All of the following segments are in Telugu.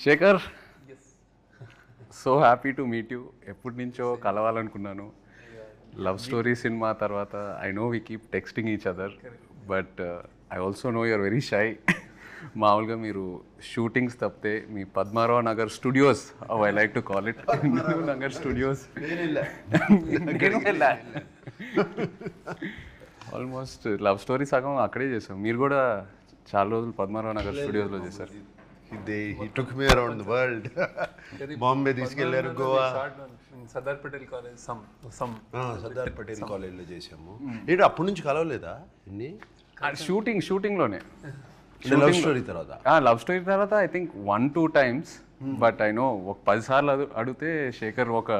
Shekhar, so happy to meet you. ఎప్పటి నుంచో కలవాలనుకున్నాను. లవ్ స్టోరీ సినిమా తర్వాత I know we keep texting each other, but I also know you're very shy. మామూలుగా మీరు షూటింగ్స్ తప్పితే మీ Padmarao Nagar studios, I like to call it Nagar studios, almost Love Story సగం అక్కడే చేసాం. మీరు కూడా చాలా రోజులు పద్మారావు నగర్ స్టూడియోస్లో చేశారు. He took me around the world. Bombay తీసుకెళ్లారు, గోవా, సర్దార్ పటేల్ కాలేజ్ సర్దార్ పటేల్ కాలేజ్లో చేసాము. ఏంటి అప్పటి నుంచి కలవలేదా ఇన్ని? షూటింగ్లోనే లవ్ స్టోరీ తర్వాత లవ్ స్టోరీ తర్వాత I think 1-2 times, but I know ఒక 10 సార్లు అడిగితే శేఖర్ ఒక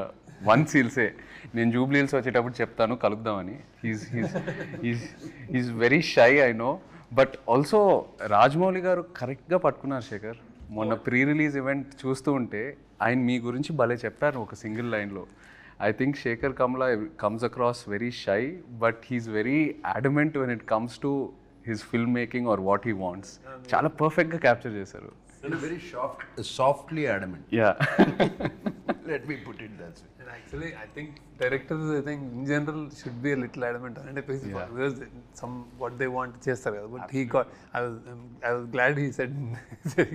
1 సీల్సే. నేను జూబ్లీ హిల్స్ వచ్చేటప్పుడు చెప్తాను కలుద్దామని. Is very shy, I know. But also Rajamouli garu కరెక్ట్గా పట్టుకున్నారు శేఖర్. మొన్న ప్రీ రిలీజ్ ఈవెంట్ చూస్తూ ఉంటే ఆయన మీ గురించి భలే చెప్పారు ఒక సింగిల్ లైన్లో. I think Shekhar Kammula comes across very shy, but he's very adamant when it comes to his film making or what he wants. చాలా పర్ఫెక్ట్గా క్యాప్చర్ చేశారు. Very softly adamant. Yeah, let me put it that's way. Actually, I think directors, I think in general should be a little adamant on it because some what they want chestar. But he got. I was glad he said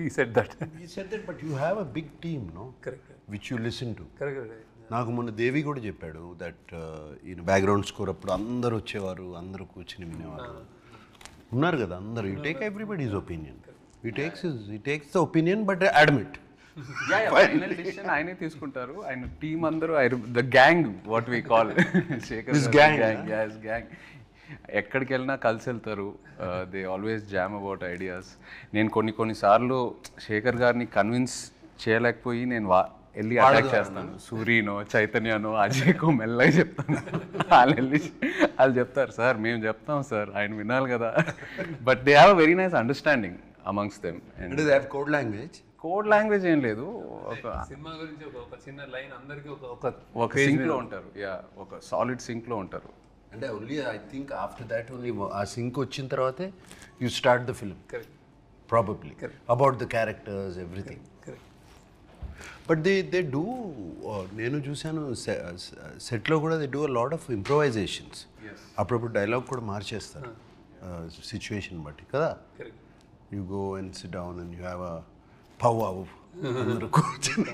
he said that. He said that, but you have a big team, no? Correct. Which you listen to. Correct. నాకు మొన్న దేవి కూడా చెప్పాడు దట్ ఈయన బ్యాక్గ్రౌండ్ స్కోర్ అప్పుడు అందరు వచ్చేవారు, అందరూ కూర్చుని వినేవారు. ఉన్నారు కదా అందరు. You take everybody's opinion. He takes the opinion, but admit. Final decision ఆయనే తీసుకుంటారు. ఆయన టీం అందరూ the gang, what we call Shekhar gang. ఎక్కడికి వెళ్ళినా కలిసి వెళ్తారు. They always jam about ideas. నేను కొన్నిసార్లు శేఖర్ గారిని కన్విన్స్ చేయలేకపోయి నేను వెళ్ళి అటాక్ చేస్తాను. సూరీనో, చైతన్యనో, అజయ్కో మెల్లగా చెప్తాను. వాళ్ళు చెప్తారు, సార్ మేము చెప్తాం సార్, ఆయన వినాలి కదా. But they have a very nice understanding amongst them. Code language ఏం లేదు. సినిమా గురించి ఒక చిన్న లైన్ అందరికి ఒక సింక్లో ఉంటారు. యా, ఒక సాలిడ్ సింక్లో ఉంటారు. అంటే only I think after that only ఆ సింక్ వచ్చిన తర్వాతే you start the film probably about the characters everything. But they do, నేను చూశాను సెట్లో కూడా they do a lot of improvisations. అప్పుడప్పుడు డైలాగ్ కూడా మార్చేస్తారు సిచ్యువేషన్ బట్టి కదా. You go and SIT down and you have a pow అందరూ కూర్చొని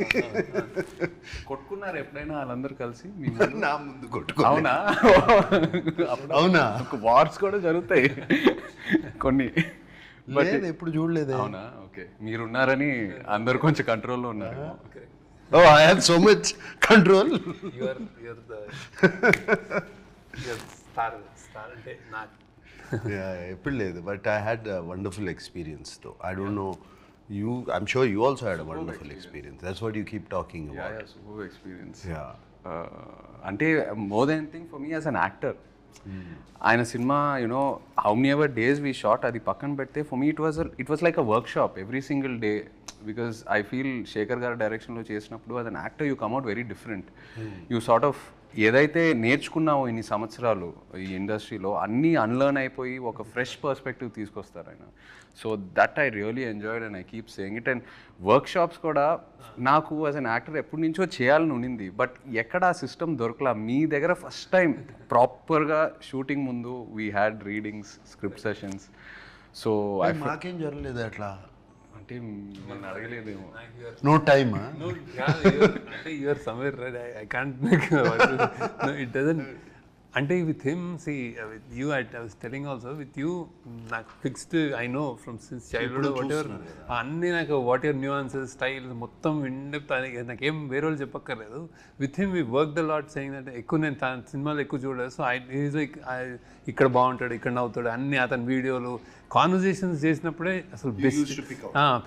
కొట్టుకున్నారు ఎప్పుడైనా వాళ్ళందరూ కలిసి? నా ముందు కొట్టుకో. అవునా? అవునా? వార్స్ కూడా జరుగుతాయి కొన్ని. లేదు, ఎప్పుడు చూడలేదు. అవునా? ఓకే, మీరున్నారని అందరు కొంచెం కంట్రోల్లో ఉన్నారు. Oh, I have so much control. You're the star అంటే నాకు. ఎప్పుడు లేదు, but I had a wonderful experience though. I don't know. I'm sure you also had a wonderful experience. That's what you keep talking about. Yeah, superb experience. Yeah. అంటే more than anything for me as an actor, ఆయన cinema you know how many ever days we shot అది పక్కన పెడితే for me it was like a workshop every single day. Because I feel Shekhar గారి డైరెక్షన్లో చేసినప్పుడు as an actor you come out very different. You sort of ఏదైతే నేర్చుకున్నావో ఇన్ని సంవత్సరాలు ఈ ఇండస్ట్రీలో అన్నీ అన్లర్న్ అయిపోయి ఒక ఫ్రెష్ పర్స్పెక్టివ్ తీసుకొస్తారు ఆయన. So that I really enjoyed and I keep saying it. And work shops కూడా నాకు యాజ్ అన్ యాక్టర్ ఎప్పటి నుంచో చేయాలని ఉండింది, బట్ ఎక్కడ ఆ సిస్టమ్ దొరకలా. మీ దగ్గర ఫస్ట్ టైం ప్రాపర్గా షూటింగ్ ముందు we had readings, script sessions. So మాకేం జరగలేదు అట్లా. అంటే మిమ్మల్ని అడగలేదేమో. No time. అంటే you're somewhere right. I can't make it doesn't. అంటే with him see with you I was telling also with you నాకు fixed I know from since childhood what ever అన్నీ నాకు వాట్ ఎవర్ న్యూఆన్సెస్ స్టైల్ మొత్తం ఇండెప్త్ నాకేం వేరే వాళ్ళు చెప్పక్కర్లేదు. With him we work the lot saying that ఎక్కువ నేను సినిమాలు ఎక్కువ చూడలేదు. సో ఈజ్ లైక్ ఇక్కడ బాగుంటాడు, ఇక్కడ నవ్వుతాడు, అన్ని అతని వీడియోలు కాన్వర్జేషన్స్ చేసినప్పుడే అసలు బెస్ట్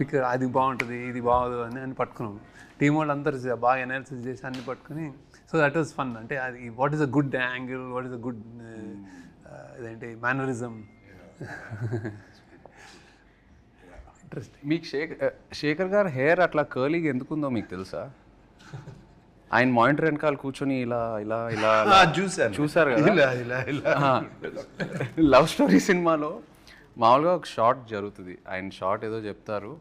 పిక్ అది బాగుంటుంది, ఇది బాగోదు అని పట్టుకున్నాం. టీం వాళ్ళు అందరు బాగా అనాలిసిస్ చేసి అన్ని పట్టుకుని. So that was fun. అంటే అది what is a good angle, what is a good ఇదేంటి మేనరిజం. ఇంట్రెస్టింగ్. మీకు శేఖర్ గారు హెయిర్ అట్లా కర్లీగా ఎందుకుందో మీకు తెలుసా? ఆయన మానిటర్ వెనకాల కూర్చొని ఇలా ఇలా ఇలా చూసారు కదా. లవ్ స్టోరీ సినిమాలో మామూలుగా ఒక షార్ట్ జరుగుతుంది, ఆయన షార్ట్ ఏదో చెప్తారు,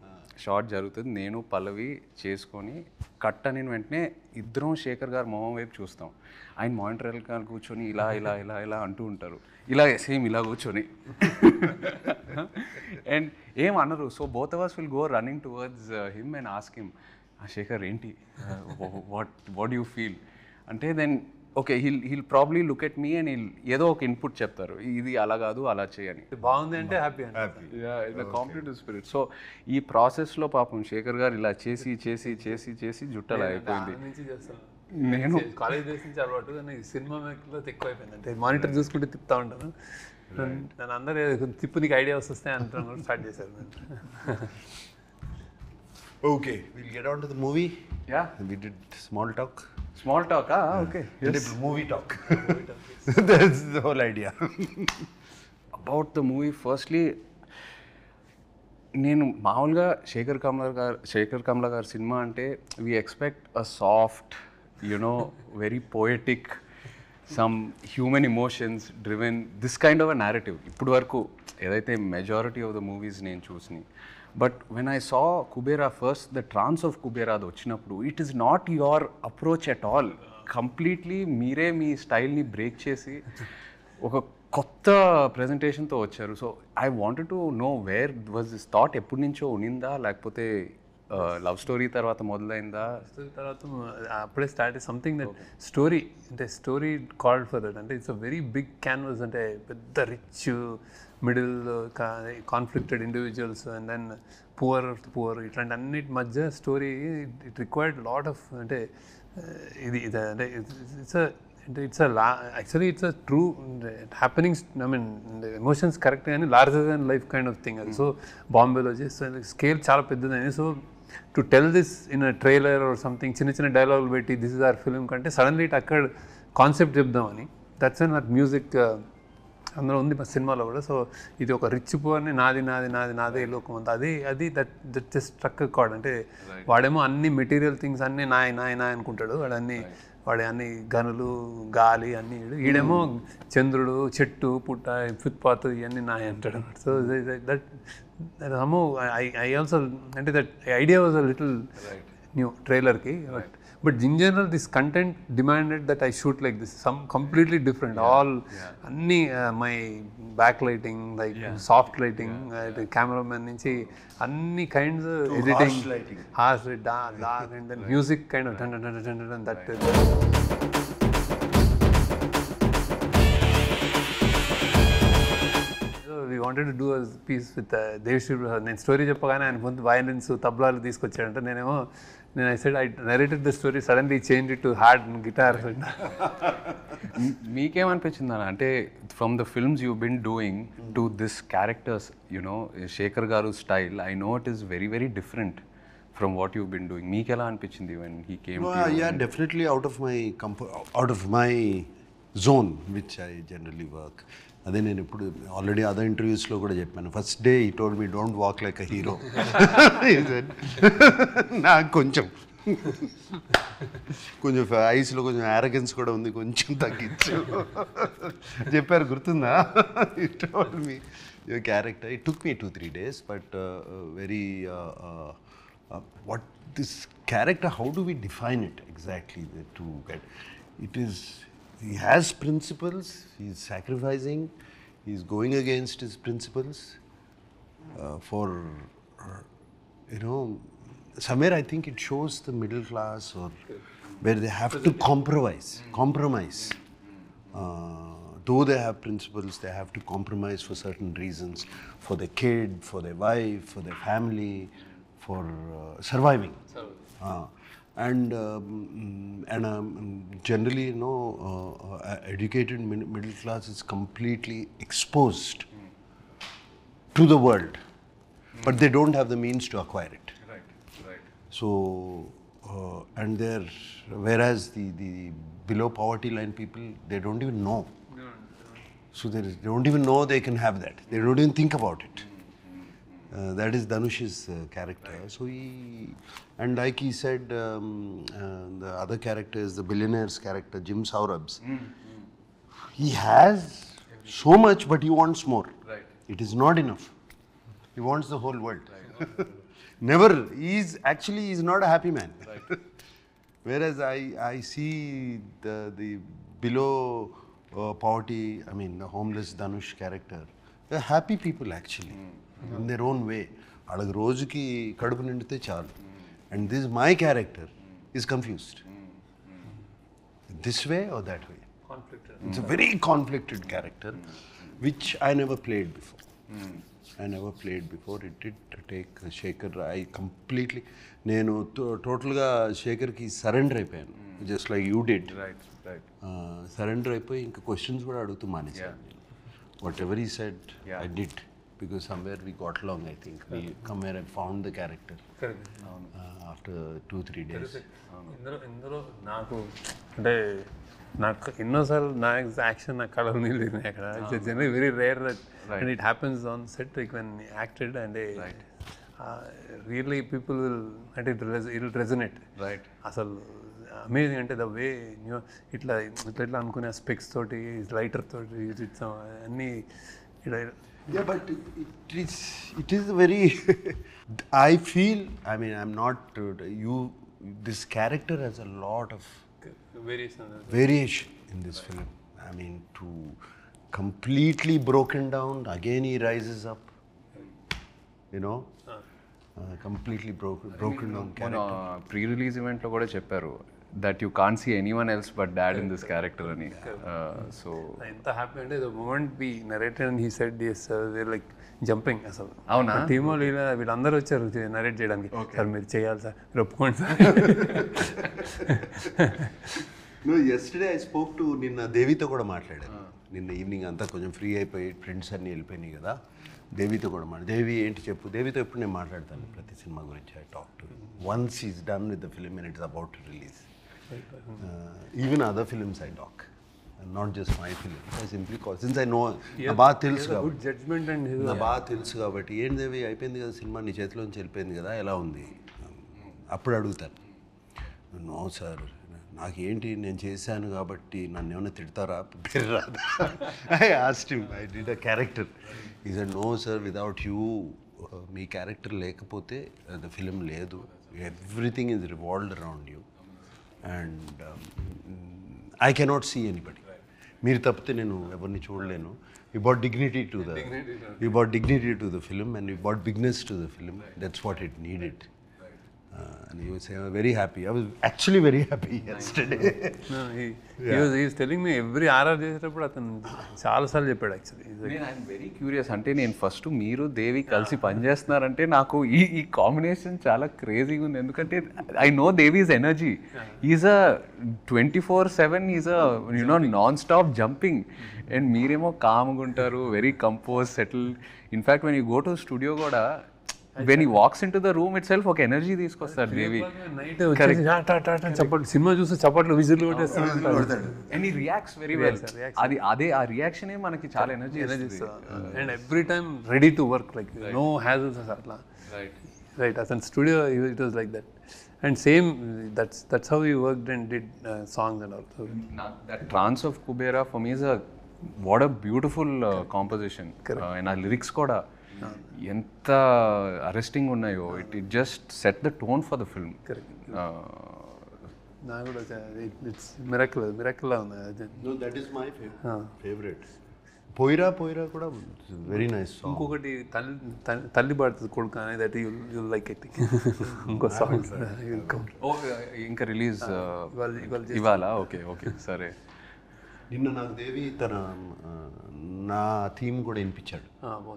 షార్ట్ జరుగుతుంది, నేను పల్లవి చేసుకొని కట్ అని వెంటనే ఇద్దరం శేఖర్ గారు మొహం వైపు చూస్తాం. ఆయన మానిటర్ వెనకాల కూర్చొని ఇలా ఇలా ఇలా ఇలా అంటూ ఉంటారు, ఇలా సేమ్ ఇలా కూర్చొని అండ్ ఏం అనరు. So both of us will go running towards him and ask him, Shekhar ఏంటి, వాట్ యూ ఫీల్ అంటే, then okay he'll probably look at me and ఏదో ఒక ఇన్పుట్ చెప్తారు, ఇది అలా కాదు అలా చేయని. బాగుంది అంటే హ్యాపీ ఇలా కాంపిటేటివ్ స్పిరిట్. సో ఈ ప్రాసెస్లో పాపం శేఖర్ గారు ఇలా చేసి చేసి చేసి చేసి జుట్టలా అయిపోయింది. నేను కాలేజ్ డేస్ నుంచి అలవాటు, కానీ సినిమా మేకర్లో ఎక్కువ అయిపోయింది. అంటే మానిటర్ చూసుకుంటే తిప్పుతా ఉంటాను, నన్ను అందరూ తిప్పు నీకు ఐడియా వస్తాయి అంటాను స్టార్ట్ చేశారు. Okay, we'll get on to the movie. Yeah. We did small talk. Small talk, okay. Yes. Movie talk. That's the whole idea. About the movie, firstly, నేను మామూలుగా శేఖర్ కమ్ల గారి సినిమా అంటే we expect a soft, you know very poetic, some human emotions driven, this kind of a narrative ఇప్పుడు వరకు ఏదైతే మెజారిటీ ఆఫ్ ద మూవీస్ నేను చూసినాయి. But when I saw Kubera first, the trance of Kubera అది వచ్చినప్పుడు, it is not your approach at all. Completely మీరే మీ స్టైల్ని బ్రేక్ చేసి ఒక కొత్త ప్రజెంటేషన్తో వచ్చారు. So I wanted to know where was this thought, ఎప్పటి నుంచో ఉనిందా లేకపోతే లవ్ స్టోరీ తర్వాత మొదలైందా? తర్వాత అప్పుడే స్టార్ట్ సంథింగ్ దట్ స్టోరీ, అంటే స్టోరీ కాల్డ్ ఫర్ దట్. అంటే it's a very big canvas, అంటే పెద్ద rich middle conflicted individuals and then poor ఇట్లాంటి అన్నిటి మధ్య story. It required lot of, అంటే ఇది అంటే it's actually it's a true happenings. I mean emotions correct కానీ larger than life kind of thing అది. సో బాంబేలో చేస్తే స్కేల్ చాలా పెద్దదని. So to tell this in a trailer or something, చిన్న చిన్న డైలాగులు పెట్టి దిస్ ఇస్ అవర్ ఫిల్మ్ కంటే సడన్లీ ఇట్ అక్కడ కాన్సెప్ట్ చెప్దామని, దట్స్ అండ్ నాకు మ్యూజిక్ అందులో ఉంది మా సినిమాలో కూడా. సో ఇది ఒక రిచ్ పువర్ని నాది నాది నాది నాదే లోకం అంతా, అది దట్ జస్ట్ స్ట్రక్ కార్డ్. అంటే వాడేమో అన్ని మెటీరియల్ థింగ్స్ అన్నీ నాయ నాయ నాయ అనుకుంటాడు, వాడి అన్ని గనులు గాలి అన్నీ, ఈడేమో చంద్రుడు చెట్టు పుట్ట ఫుట్పాత్ ఇవన్నీ నాయ అంటాడు. సో దట్ అమో ఐ ఆల్సో, అంటే that idea was a little new ట్రైలర్కి. But in general this content demanded that I shoot like this, some completely different. All అన్నీ my back lighting, like soft lighting, cameraman నుంచి అన్ని kinds, editing, harsh dark and then music kind of that. We wanted to do a piece with Devshri Prasad. నేను స్టోరీ చెప్పగానే ఆయన ముందు violins తబలాలు తీసుకొచ్చాడంటే I said I narrated the story, suddenly changed it to hard guitars. మీకేమనిపించింది అన్న, అంటే from the films you been doing to this characters, you know Shekhar garu style, I know it is very very different from what you been doing. మీకు ఎలా అనిపించింది when he came? Yeah, definitely out of my zone which I generally work. అదే నేను ఇప్పుడు ఆల్రెడీ అదర్ ఇంటర్వ్యూస్లో కూడా చెప్పాను. ఫస్ట్ డే ఈ told me don't walk like a hero. నాకు కొంచెం ఐస్లో కొంచెం యారగెన్స్ కూడా ఉంది, కొంచెం తగ్గించు చెప్పారు, గుర్తుందా? He told me your character. It took me 2-3 days, but very what this character, how do we define it exactly to get it is. He has principles, he's sacrificing, he's going against his principles for, somewhere I think it shows the middle class, or where they have to compromise. Though they have principles, they have to compromise for certain reasons, for their kid, for their wife, for their family, for surviving. And generally, educated middle class is completely exposed to the world, but they don't have the means to acquire it. Right. So, and whereas the below poverty line people, they don't even know. So they don't even know they can have that. They don't even think about it. That is Dhanush's character. Right. So and like he said, the other character is the billionaire's character, Jim Saurabh's. He has so much, but he wants more. Right. It is not enough. He wants the whole world. Right. Never. He's not a happy man. Whereas I see the below poverty, I mean the homeless Dhanush character, they're happy people actually in their own way. వాళ్ళకి రోజుకి కడుపు నిండితే చాలు. And this my character is confused. This way or that way. Conflicted. It's a very conflicted character, which I never played before. It did take Shekhar. I completely, నేను టోటల్గా శేఖర్కి సరెండర్ అయిపోయాను, just like you did. Surrender అయిపోయి ఇంకా క్వశ్చన్స్ కూడా అడుగుతూ మానేసాను. What ever he said I did, because somewhere we got long. I think we come where I found the character after 2-3 days. ఇందులో నాకు అంటే నాకు ఎన్నోసార్లు నా యాక్షన్ నా కళలు నీళ్ళు అక్కడ. It's generally very rare that and it happens on set like when acted and really people will అంటే ఇట్ విల్ రెజనేట్. అసలు అమేజింగ్ అంటే ద వే ఇట్లా అనుకునే స్పెక్స్ తోటి లైటర్ తోటి అన్నీ Yeah, but it is very. I feel. I mean, I'm not. This character has a lot of variation in this film. I mean, to completely broken down. Again, he rises up. You know, completely broken down character. Pre-release event lo kuda chepparu that you can't see anyone else but dad in this character ani. So ఎంత హ్యాపీ అంటే the moment we narrated and he said yes, they're like jumping అసలు. అవునా? టీమ్ వీళ్ళందరూ వచ్చారు నరేట్ చేయడానికి. సార్ మీరు చేయాలి సార్, మీరు ఒప్పుకోండి sir. No, yesterday I spoke to నిన్న దేవితో కూడా మాట్లాడాను. నిన్న ఈవినింగ్ అంతా కొంచెం ఫ్రీ అయిపోయి ఫ్రెండ్స్ అన్నీ వెళ్ళిపోయినాయి కదా, దేవితో కూడా దేవి ఏంటి చెప్పు. దేవితో ఎప్పుడు నేను మాట్లాడతాను ప్రతి సినిమా గురించి. I talk to once is done with the film and it's about to release. Even other films I talk, and not just my film. I simply call, since I know నా బాగా తెలుసు గుడ్ జడ్జ్మెంట్ అండ్ నా బాగా తెలుసు కాబట్టి, ఏంటి దేవి అయిపోయింది కదా సినిమా, నీ చేతిలోంచి వెళ్ళిపోయింది కదా, ఎలా ఉంది అప్పుడు అడుగుతాను. నో సార్, నాకేంటి నేను చేశాను కాబట్టి నన్ను ఏమైనా తిడతారా, పేరు రాదా. I asked him, I did a character. He said no sir, without you, మీ క్యారెక్టర్ లేకపోతే ద ఫిలిం లేదు. Everything is revolved around you and I cannot see anybody. మీరు తప్పితే నేను ఎవరిని చూడలేను. You bought dignity to the film and you bought bigness to the film. That's what it needed. And he was very happy. I was actually very happy yesterday. No, he was telling me every RR చేసేటప్పుడు అతను చాలాసార్లు చెప్పాడు యాక్చువల్లీ. I'm very curious. అంటే నేను ఫస్ట్ మీరు దేవి కలిసి పనిచేస్తున్నారంటే నాకు ఈ కాంబినేషన్ చాలా క్రేజీగా ఉంది. ఎందుకంటే I know Devi's energy. Is a 24/7 is a non stop jumping. And మీరేమో కామ్గా ఉంటారు, very compose, settle. In fact when you go to studio కూడా, when he walks into the room itself ఒక ఎనర్జీ తీసుకొస్తారు దేవి. చప్పట్లు సినిమా చూస్తే చప్పట్లు విజిల్ కొట్టేస్తాడు. And he reacts very well. అదే ఆ రియాక్షనే మనకి చాలా ఎనర్జీ ఇస్తుంది. And every time ready to work, like no hassles అట్లా. రైట్, అతని studio it was like that. And same that's how you worked and did songs and all. That Trance of Kubera for me is what a beautiful composition. And ఆ లిరిక్స్ కూడా ఎంత అరెస్టింగ్ ఉన్నాయో. It just set the tone for the film. నాకు కూడా ఇట్స్ మిరకల్ ఉంది. No, that is my favorite. పోయిరా కూడా వెరీ నైస్ సాంగ్. ఇంకొకటి తల్లి పాడుతుంది కొడుకు అనేది, దట్ యు లైక్ ఇట్. ఇంకో సాంగ్ ఇంకా రిలీజ్ ఇవాళ. ఓకే సరే. నిన్న నాకు దేవి నా థీమ్ కూడా వినిపించాడు.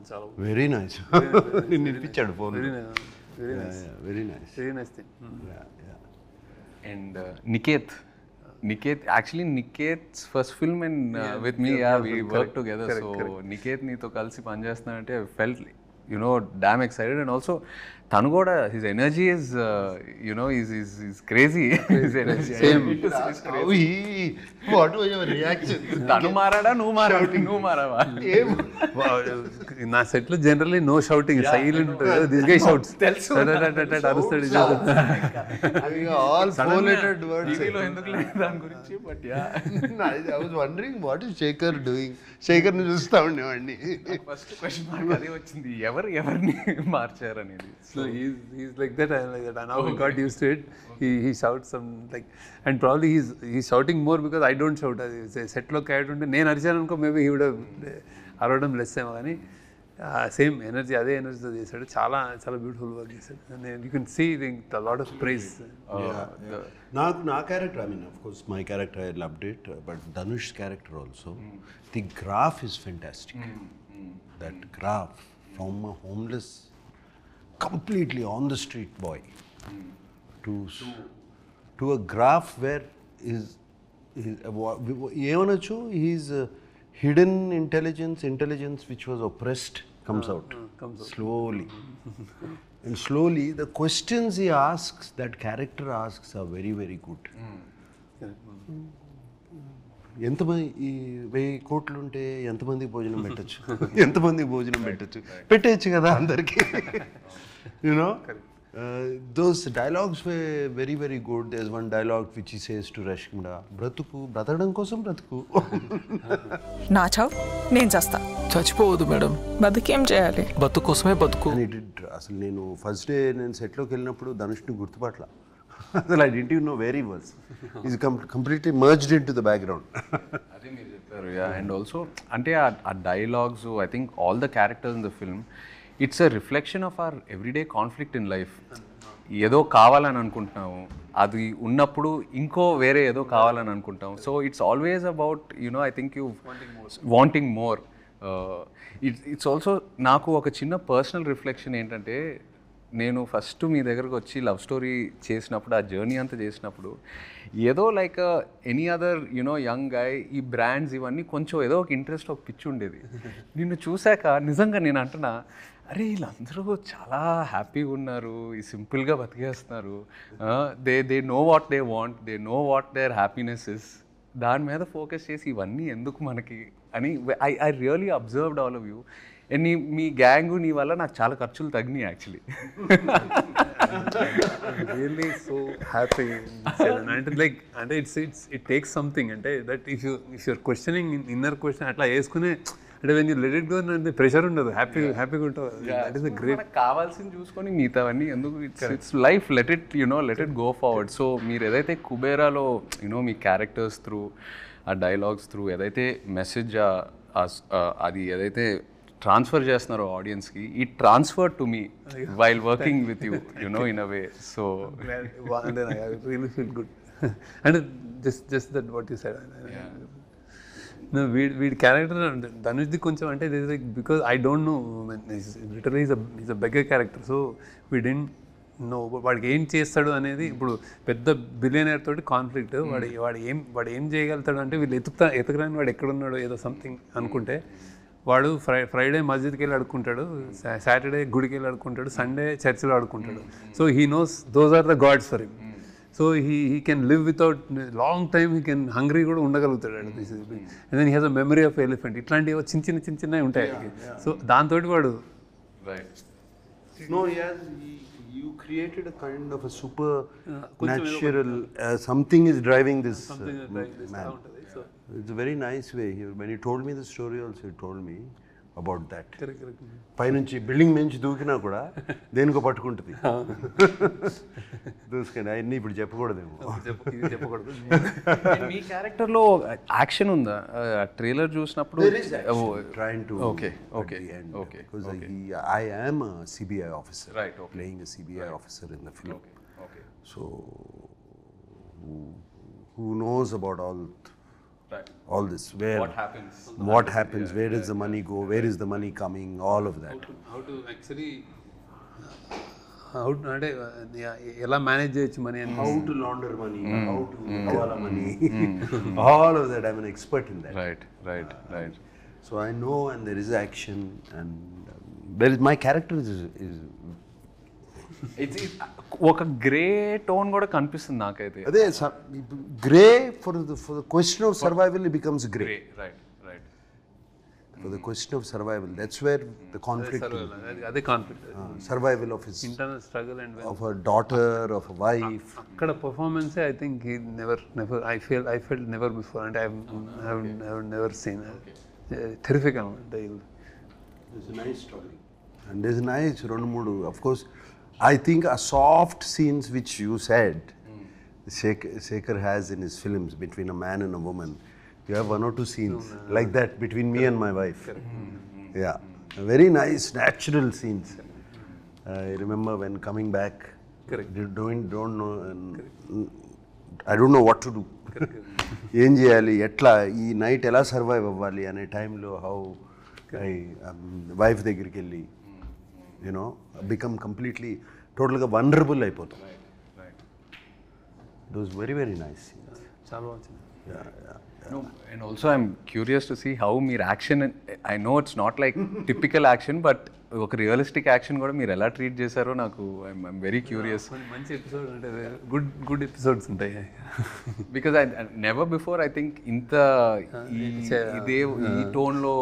చాలా వెరీ నైస్. నిన్ను వినిపించాడు phone. Very nice thing. And Niketh, actually Niketh's first film and with me, we worked together. So Niketh నీతో కలిసి పనిచేస్తున్నానంటే I felt damn excited. And also tanu kuda, his energy is is crazy. His energy same. What was your reaction? Tanu marada, nu marava. నా సెట్ లో జనరల్లీ నో షౌటింగ్, సైలెంట్ ఉంటుంది. దిస్ గై షౌట్స్, అరుస్తాడు. All four-lettered words. టీవీలో ఎందుకు లేదు దాని గురించి. But I was wondering what is Shekhar doing. Shekhar ని చూస్తా ఉండేవాడిని. ఫస్ట్ క్వశ్చన్ మార్క్ అదే వచ్చింది, ఎవరిని మార్చారు అనేది. So he's like that. I'm like that. And now we got used to it. He shouts some like, and probably he's shouting more because I don't shout. Set lo character unte nenu arichanu anko maybe he would have aradam less emo gaani same energy అదే ఎనర్జీతో చేశాడు. చాలా చాలా బ్యూటిఫుల్ వర్క్ చేశాడు. And you can see the lot of praise. నాకు నా character, I mean of course my character I loved it, but Dhanush character also, the graph is fantastic. That graph from a homeless, completely on the street boy to a graph where ఏమనొచ్చు, he's hidden intelligence which was oppressed comes out slowly. And slowly the questions he asks, that character asks, are very, very good. ఎంతమంది ఈ 1000 కోట్లు ఉంటే ఎంతమందికి భోజనం పెట్టచ్చు, ఎంతమందికి భోజనం పెట్టచ్చు కదా అందరికీ. You know those dialogues were very, very good. There's one dialogue which he says to Rashmida, బ్రతకడం కోసం బ్రతుకు. నా చావు నేను చేస్తా. చచ్చిపోవద్దు మేడం, బతుకేం చేయాలి, బతుకు కోసమే బతుకు. అసలు నేను ఫస్ట్ డే నేను సెట్లోకి వెళ్ళినప్పుడు ధనుష్ని గుర్తుపట్ల. అసలు I didn't even know where he was. He's completely merged into the background. అదే మీరు చెప్పారు. అండ్ ఆల్సో అంటే ఆ dialogues, I think all the characters in the film, it's a reflection of our everyday conflict in life. ఏదో కావాలని అనుకుంటున్నాము, అది ఉన్నప్పుడు ఇంకో వేరే ఏదో కావాలని అనుకుంటాం. So it's always about I think you wanting more. It's also నాకు ఒక చిన్న పర్సనల్ రిఫ్లెక్షన్ ఏంటంటే, నేను ఫస్ట్ మీ దగ్గరకు వచ్చి లవ్ స్టోరీ చేసినప్పుడు, ఆ జర్నీ అంతా చేసినప్పుడు, ఏదో like any other young guy, ఈ బ్రాండ్స్ ఇవన్నీ కొంచెం ఏదో ఒక ఇంట్రెస్ట్, ఒక పిచ్చి ఉండేది. నిన్ను చూశాక నిజంగా నేను అంటున్నా, అరే వీళ్ళందరూ చాలా హ్యాపీగా ఉన్నారు, ఈ సింపుల్గా బతికేస్తున్నారు, they know what they want, they know what their happiness is. దాని మీద ఫోకస్ చేసి ఇవన్నీ ఎందుకు మనకి అని I really observed all of you. And మీ గ్యాంగు నీ వల్ల నాకు చాలా ఖర్చులు తగ్గినాయి యాక్చువల్లీ. Really so happy. అంటే లైక్ అంటే ఇట్ టేక్స్ సంథింగ్. అంటే that if you're questioning inner question అట్లా వేసుకునే, అంటే when you let it go అంటే ప్రెషర్ ఉండదు, హ్యాపీగా ఉంటుంది. That is great. కావాల్సింది చూసుకొని మిగతావన్నీ ఎందుకు, it's life, let it go forward. So మీరు ఏదైతే కుబేరాలో మీ క్యారెక్టర్స్ త్రూ, ఆ డైలాగ్స్ త్రూ ఏదైతే మెసేజ్ అది ఏదైతే ట్రాన్స్ఫర్ చేస్తున్నారో ఆడియన్స్కి, ఈ transfer to me while working with you in a way. So really feel good. అంటే just that what you said. వీడి క్యారెక్టర్ ధనుష్ది కొంచెం అంటే because I don't know, literally is a beggar character. So we don't know వాడికి ఏం చేస్తాడు అనేది. ఇప్పుడు పెద్ద బిలియనర్ తోటి కాన్ఫ్లిక్ట్, వాడు ఏం చేయగలుగుతాడు అంటే, వీళ్ళు ఎతకరాని వాడు ఎక్కడున్నాడో ఏదో సంథింగ్ అనుకుంటే, వాడు ఫ్రైడే మస్జిద్కి వెళ్ళి అడుక్కుంటాడు, సాటర్డే గుడికి వెళ్ళి అడుక్కుంటాడు, సండే చర్చిలో అడుక్కుంటాడు. So he knows those are the gods for him. So he can live without long time, he can hungry కూడా ఉండగలుగుతాడు. And then he has a memory of elephant. ఇట్లాంటివి చిన్నవి ఉంటాయి. సో దాంతో వాడు you created a kind of a supernatural something is driving this man. It's a very nice way. When he told me the story also, he told me about that. పైనుంచి బిల్డింగ్ నుంచి దూకినా కూడా దేనికో పట్టుకుంటుంది. దూసుకండి అవన్నీ ఇప్పుడు చెప్పకూడదేమో. మీ క్యారెక్టర్లో యాక్షన్ ఉందా? ట్రైలర్ చూసినప్పుడు trying to okay because I am a CBI officer, right, playing a CBI officer in the film. So who knows about all this, where what happens, where does the money go, where is the money coming, all of that. How to actually అంటే ఎలా మేనేజ్ చేయొచ్చు money, how to launder money, how to hawala money, all of that. I'm an expert in that. Right. So I know, and there is action, and there is my character is ఒక గ్రే టోన్ కూడా కనిపిస్తుంది నాకైతే. అదే grey for the question of survival it becomes grey. Right For the question of survival, that's where the conflict. అదే conflict, survival of his internal struggle and of a daughter, of a wife. అక్కడ performance I think he never I felt never before, and I have never seen terrific అన్నమాట. There's a nice story, and there's a nice రెండు మూడు, of course I think a soft scenes which you said, Shekhar has in his films between a man and a woman. You have 1 or 2 scenes like that between me and my wife. Yeah, very nice, natural scenes. I remember when coming back, don't know, I don't know what to do. ఏం చేయాలి, ఎట్లా ఈ నైట్ ఎలా సర్వైవ్ అవ్వాలి అనే టైంలో హౌ ఐ వైఫ్ దగ్గరికి వెళ్ళి యూనో బికమ్ కంప్లీట్లీ టోటల్గా వనరబుల్ అయిపోతాం. It was very very nice. చాలా వచ్చింది. No, and also I'm curious to see how meer action, I know it's not like typical action, but ఒక రియలిస్టిక్ యాక్షన్ కూడా మీరు ఎలా ట్రీట్ చేశారో నాకు ఐఎమ్ వెరీ క్యూరియస్. మంచి ఎపిసోడ్ అంటే గుడ్ ఎపిసోడ్స్ ఉంటాయి. Because I never before I think ఇంత ఇదే ఈ టోన్లో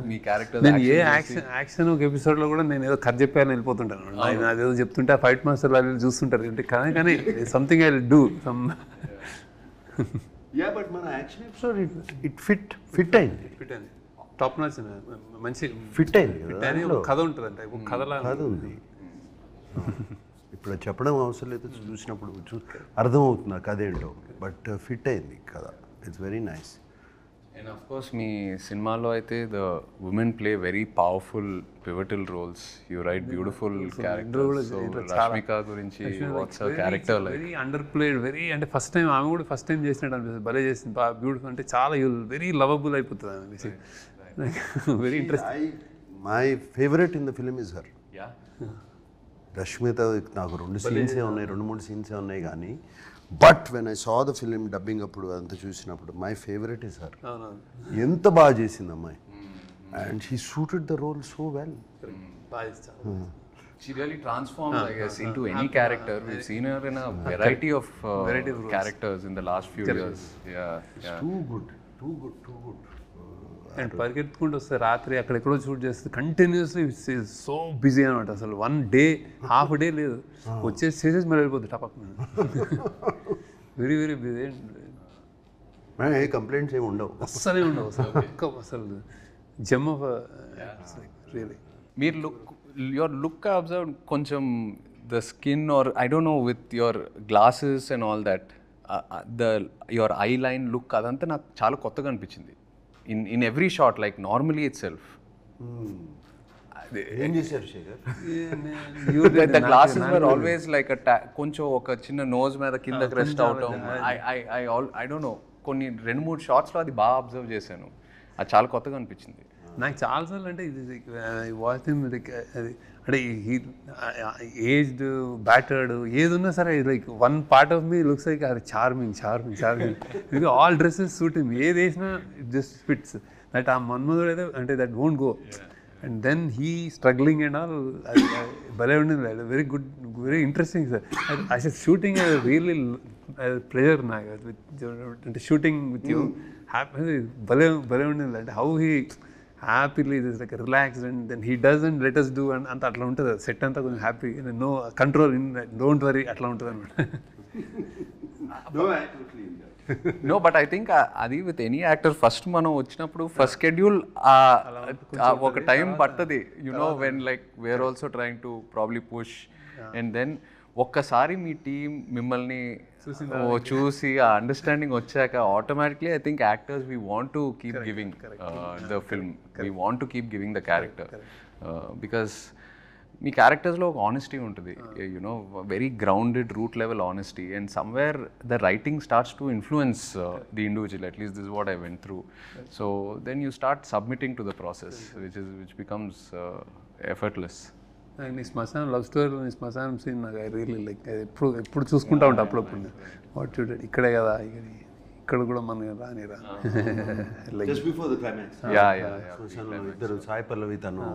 మీ క్యారెక్టర్. నేను ఏ యాక్షన్ ఒక ఎపిసోడ్లో కూడా నేను ఏదో కథ చెప్పాను వెళ్ళిపోతుంటాను. ఆయన అదేదో చెప్తుంటే ఫైట్ మాస్టర్ వాళ్ళు చూస్తుంటారు అంటే కానీ something I do some. Yeah but మన యాక్షన్ ఎపిసోడ్ ఇట్ ఫిట్ అయింది. టాప్ నాచ్ మంచి ఫిట్ అయింది కదా. కథ ఉంటుంది అంటే కథలా కథ ఉంది. ఇప్పుడు చెప్పడం అవసరం లేదు, చూసినప్పుడు అర్థమవుతుంది ఆ కథ ఏంటో. బట్ ఫిట్ అయింది కథ. It's very nice. And of course మీ సినిమాలో అయితే the women play very powerful pivotal roles. You write beautiful characters. So Rashmika గురించి what's her character like? Very underplayed, very అంటే ఫస్ట్ టైం ఆమె కూడా ఫస్ట్ టైం చేసినట్టు అనిపిస్తుంది. భలే చేసింది, బాగా బ్యూటిఫుల్. అంటే చాలా వెరీ లవబుల్ అయిపోతుంది ఆమె. Very interesting. My favourite in the film is her. Rashmita నాకు 2 సీన్సే ఉన్నాయి, 2-3 సీన్సే ఉన్నాయి కానీ but when I saw the film dubbing అప్పుడు అంతా చూసినప్పుడు మై ఫేవరెట్ ఇస్ హర్. ఎంత బాగా చేసింది అమ్మాయి. And she suited the role so well. She really transforms, I guess, into any character. We've seen her in a variety of characters in the last few years. Yeah. Too good. And పరిగెత్తుకుంటూ వస్తే రాత్రి అక్కడెక్కడో షూట్ చేస్తే కంటిన్యూస్లీ సో బిజీ అనమాట. అసలు 1 day హాఫ్ డే లేదు, వచ్చేసి చేసేసి మళ్ళీ వెళ్ళిపోతుంది టపక్. Very very busy. ఏ కంప్లైంట్స్ ఏమి ఉండవు, అస్సలే ఉండవు అసలు జమ్ ఆఫ్ రియలీ. మీరు యువర్ లుక్ అబ్జర్వ్ కొంచెం the skin or I don't know with your glasses and all that your eye line look అదంతా నాకు చాలా కొత్తగా అనిపించింది. In every shot, like normally itself. ఏం చేశారు Shekhar? The glasses were always like కొంచెం ఒక చిన్న నోజ్ మీద కిందకి రెస్ట్ అవటం. I don't know, కొన్ని 2-3 షాట్స్లో అది బాగా అబ్జర్వ్ చేశాను. అది చాలా కొత్తగా అనిపించింది నాకు చాలాసార్లు. అంటే ఇది వాచ్ అది అంటే ఏజ్డ్ బ్యాటర్డ్ ఏది ఉన్నా సరే like 1 part of me looks like అది చార్మింగ్. ఇది ఆల్ డ్రెస్సెస్ సూట్ హిమ్, ఏది వేసినా ఇట్ జస్ట్ ఫిట్స్. దట్ ఆ మన్మధుడు అయితే అంటే that won't go. And then he struggling and all భలే ఉండింది. Very good, very interesting sir. అసలు షూటింగ్ రియల్లీ ప్లెజర్ నాకు అంటే షూటింగ్ విత్ యూ. హ్యాపీ భలే ఉండింది. అంటే how he happily is like relaxed and then he doesn't let us do అంత అట్లా ఉంటుంది. సెట్ అంతా కొంచెం happy, no control, don't worry అట్లా ఉంటుంది అనమాట. నో బట్ ఐ థింక్ అది విత్ ఎనీ యాక్టర్ ఫస్ట్ మనం వచ్చినప్పుడు ఫస్ట్ షెడ్యూల్ ఒక టైం పడుతుంది. You know when like we're also trying to probably push and then ఒక్కసారి మీ టీం మిమ్మల్ని చూసి ఆ అండర్స్టాండింగ్ వచ్చాక automatically I think actors we want to keep giving the film, we want to keep giving the character. Because మీ క్యారెక్టర్స్లో ఒక ఆనెస్టీ ఉంటుంది, you know very grounded root level honesty. And somewhere the writing starts to influence the individual. At least this what I went through. So then you start submitting to the process which becomes effortless. నీ శ్మశానం లవ్ స్టోరీలో నీ శ్మశానం సీన్ నాకు ఐ రియల్లీ లైక్ ఎప్పుడు చూసుకుంటా ఉంటా అప్పుడప్పుడు. వాట్ యూ డెడ్ ఇక్కడే కదా, ఇక్కడ కూడా మనం రానిరా. జస్ట్ బిఫోర్ ద క్లైమాక్స్ ఇద్దరు సాయి పల్లవి తను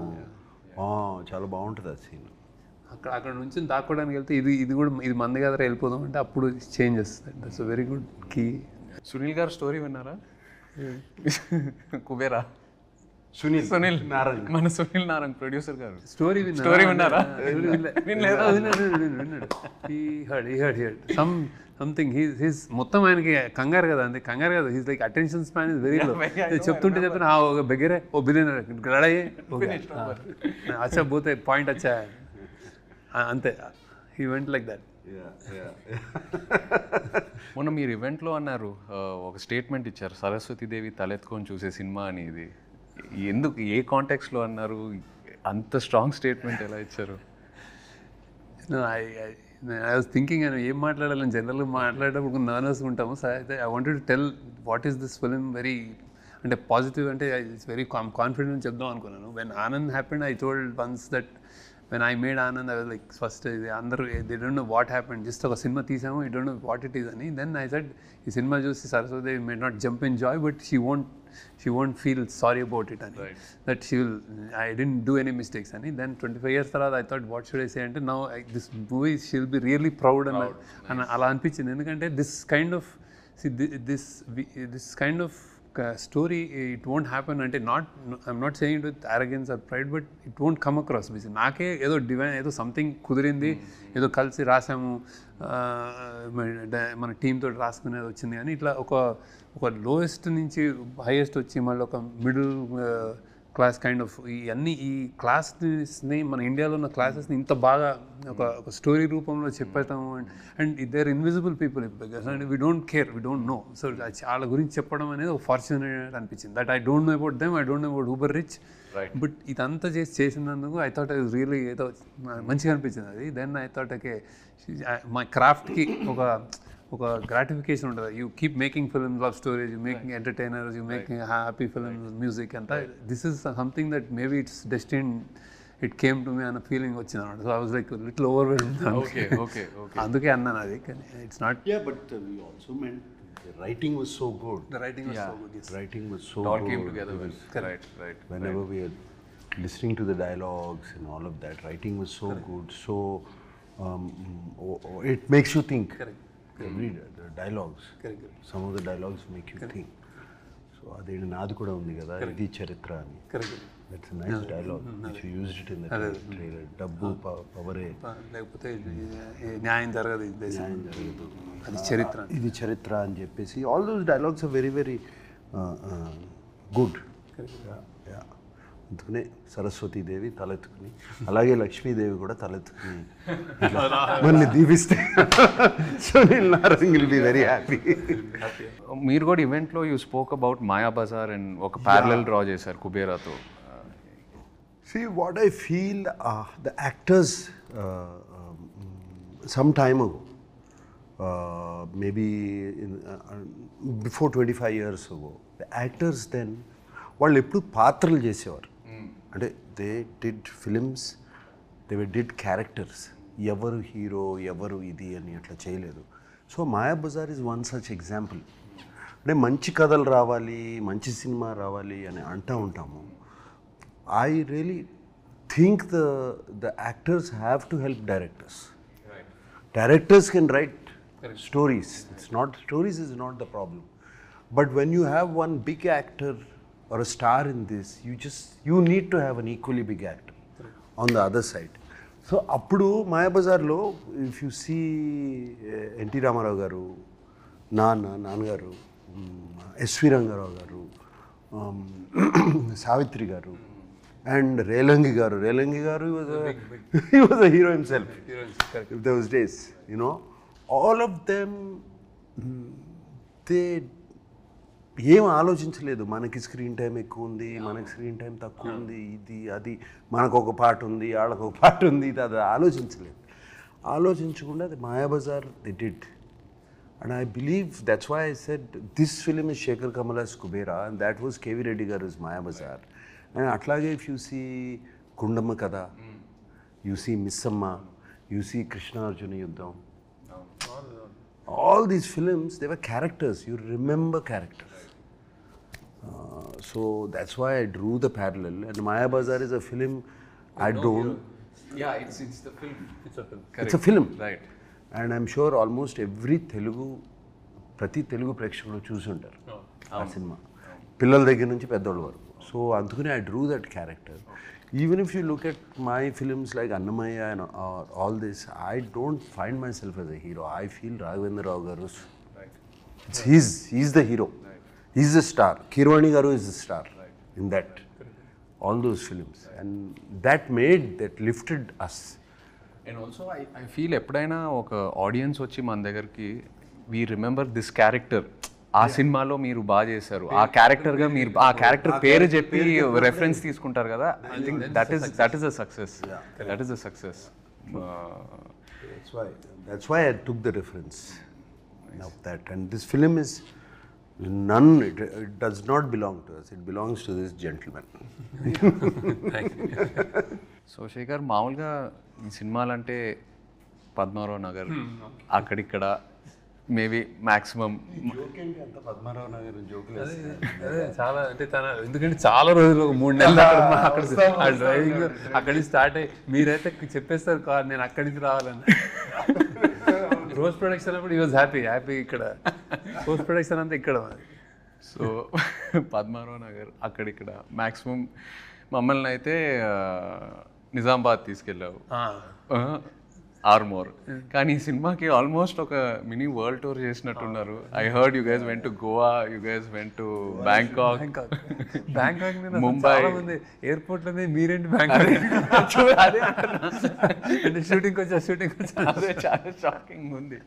చాలా బాగుంటుంది ఆ సీన్. అక్కడ నుంచి దాక్కోవడానికి వెళ్తే ఇది కూడా ఇది మంది కదా వెళ్ళిపోదాం అంటే అప్పుడు చేంజ్ చేస్తుంది. That's a very good key. Sunil గారు స్టోరీ విన్నారా? కుబేరా సునీల్ నారాయణ, మన సునీల్ నారాయణ ప్రొడ్యూసర్ గారు స్టోరీ విన్నారా? సంథింగ్ హీస్ మొత్తం ఆయనకి కంగారు కదా, అంతే కంగారు కదా. He's like attention span is very low. చెప్తుంటే ఒక బెగ్గరే ఓ బిలియనర్ లడాయి అచ్చా పోతే పాయింట్ వచ్చా అంతే హీ వెంట్ లైక్ దట్. మొన్న మీరు ఈవెంట్లో అన్నారు ఒక స్టేట్మెంట్ ఇచ్చారు, సరస్వతీదేవి తలెత్తుకొని చూసే సినిమా అని. ఇది ఎందుకు, ఏ కాంటెక్స్లో అన్నారు? అంత స్ట్రాంగ్ స్టేట్మెంట్ ఎలా ఇచ్చారు? ఐ వాజ్ థింకింగ్ అని ఏం మాట్లాడాలని జనరల్గా మాట్లాడేటప్పుడు నర్వస్గా ఉంటాము. సో అయితే I wanted to tell what is this film very అంటే పాజిటివ్, అంటే ఇట్స్ వెరీ కాన్ఫిడెంట్ చెప్దాం అనుకున్నాను. When Anand happened I told once that when I made Anand, I was like, first, they don't know what happened. Just a cinema teasamu, you don't know what it is. And then I said, this cinema juice Saraswati may not jump in joy, but she won't feel sorry about it. Right. That I didn't do any mistakes. And then 25 years later, I thought, what should I say? And now this movie, she'll be really proud. And ala anpichindi endukante this kind of, see, this kind of story, it won't happen. Ante I'm not saying it with arrogance or pride, but it won't come across. నాకే ఏదో డివైన్, ఏదో సంథింగ్ కుదిరింది, ఏదో కలిసి రాసాము, మన టీమ్ తోటి రాసుకునేది వచ్చింది. కానీ ఇట్లా ఒక లోయెస్ట్ నుంచి హైయెస్ట్ వచ్చి మళ్ళీ ఒక మిడిల్ క్లాస్ కైండ్ ఆఫ్ ఈ క్లాస్ని, మన ఇండియాలో ఉన్న క్లాసెస్ని ఇంత బాగా ఒక స్టోరీ రూపంలో చెప్పేస్తాము. And there invisible people and we don't care, we don't know. So వాళ్ళ గురించి చెప్పడం అనేది ఒక ఫార్చునేట్ అనిపించింది. That I don't know about them, I don't know about uber rich, but ఇదంతా చేసినందుకు ఐ థాట్ ఇట్ రియలీ ఏదో మంచిగా అనిపించింది అది. దెన్ ఐ థాట్ ఓకే, మా క్రాఫ్ట్కి ఒక గ్రాటిఫికేషన్ ఉంటుంది. You keep making films, love stories, you making entertainers, you making happy films, music అంతా. This is something that maybe it's destiny, it came to me అన్న ఫీలింగ్ వచ్చింది అనమాట. So I was like little overwhelmed. అందుకే అన్నాను అది. కానీ it's not. But we also meant the writing was so good. The writing was so good. Yes. Writing was so it all good. came together well. Right. Whenever we are listening to the dialogues and all of that, writing was so good. So it makes you think. Correct. Every the dialogues. Correct. Some of the dialogues make you think. So ade naadu kuda undi kada, idi charitra ani. Correct. That's a nice dialogue which you used it in the trailer. Dabbu pavare లేకపోతే న్యాయం జరగదు, అది చరిత్ర, ఇది చరిత్ర అని చెప్పేసి all those dialogues are very very good. అందుకనే సరస్వతీదేవి తలెత్తుకుని, అలాగే లక్ష్మీదేవి కూడా తలెత్తుకుని మళ్ళీ దీవిస్తే Sunil Narang will be very happy. మీరు కూడా ఈవెంట్లో you spoke about Mayabazar and ఒక ప్యారలల్ డ్రా చేశారు కుబేరాతో. See, what I feel, the actors some time ago, maybe before 25 years ago, the actors then, వాళ్ళు ఎప్పుడు పాత్రలు చేసేవారు. అంటే they did films, they did characters. ఎవరు హీరో, ఎవరు ఇది అని అట్లా చేయలేదు. So Mayabazar is one such example. అంటే మంచి కథలు రావాలి, మంచి సినిమా రావాలి అని అంటూ ఉంటాము. I really think the actors have to help directors. Right. Directors can write stories. Stories is not the problem. But when you have one big actor or a star in this, you need to have an equally big actor on the other side. So appudu Mayabazar lo, if you see N.T. Ramarao garu, Nannagaru, S.V. Rangarao garu, Savitri garu, and Relangi garu, he was a hero himself. If those days, you know, all of them, they ఏం ఆలోచించలేదు. మనకి స్క్రీన్ టైం ఎక్కువ ఉంది, మనకి స్క్రీన్ టైం తక్కువ ఉంది, ఇది అది, మనకు ఒక పాట ఉంది, వాళ్ళకు ఒక పాట ఉంది, ఇది అది ఆలోచించలేదు. ఆలోచించకుండా అది Mayabazar they did. And I believe that's why I said this film is Shekhar Kamala's Kubera and that was K.V. Reddy garu's Mayabazar. And atlage if you see Kundamma Kada, you see Missamma, you see Krishna Arjuna Yuddham. All these films, they were characters. You remember characters. So that's why I drew the parallel. And Mayabazar is a film I don't... Yeah, it's the film. It's a film. Correct. It's a film. Right. And I'm sure almost every ప్రతి తెలుగు ప్రేక్షకులు చూసి ఉంటారు ఆ సినిమా, పిల్లల దగ్గర నుంచి పెద్దోళ్ళ వరకు. సో అందుకని I drew that character. Even if you look at my films like Annamayya and all this, I don't find myself as a hero. I feel Raghavendra Rao garu, he's the hero, he's the star. Keeravani garu is the star in that, all those films. And that lifted us. And also I feel ఎప్పుడైనా ఒక ఆడియన్స్ వచ్చి మన దగ్గరికి వీ రిమెంబర్ దిస్ క్యారెక్టర్, ఆ సినిమాలో మీరు బాగా చేశారు, ఆ క్యారెక్టర్గా మీరు ఆ క్యారెక్టర్ పేరు చెప్పి రెఫరెన్స్ తీసుకుంటారు కదా, I think that is a success. That is a success. That's why I took the reference of that. And this film is it does not belong to us. It belongs to this gentleman. So Shekhar, మామూలుగా ఈ సినిమాలంటే పద్మారావు నగర్ అక్కడిక్కడ మేబీ మ్యాక్సిమం పద్మారావు నగర్ జోకులు అదే చాలా అంటే ఎందుకంటే చాలా రోజులు 3 నెలలు అక్కడ ఆ డ్రైవింగ్ అక్కడి నుంచి స్టార్ట్ అయ్యి మీరైతే చెప్పేస్తారు కార్ నేను అక్కడి నుంచి రావాలని. రోజ్ ప్రొడక్షన్ అప్పుడు ఈ వాజ్ హ్యాపీ ఇక్కడ పోస్ట్ ప్రొడక్షన్ అంతా ఇక్కడ. సో పద్మారావు నగర్ అక్కడిక్కడ మ్యాక్సిమం మమ్మల్ని అయితే నిజామాబాద్ తీసుకెళ్ళావు, ఆర్మోర్. కానీ ఈ సినిమాకి ఆల్మోస్ట్ ఒక మినీ వరల్డ్ టూర్ చేసినట్టున్నారు. I heard you guys went to Goa, you guys went to Bangkok, Mumbai. Airport లోనే మీరేంటి బ్యాంకాక్ అంటే షూటింగ్ వచ్చా అదే చాలా షాకింగ్ ఉంది.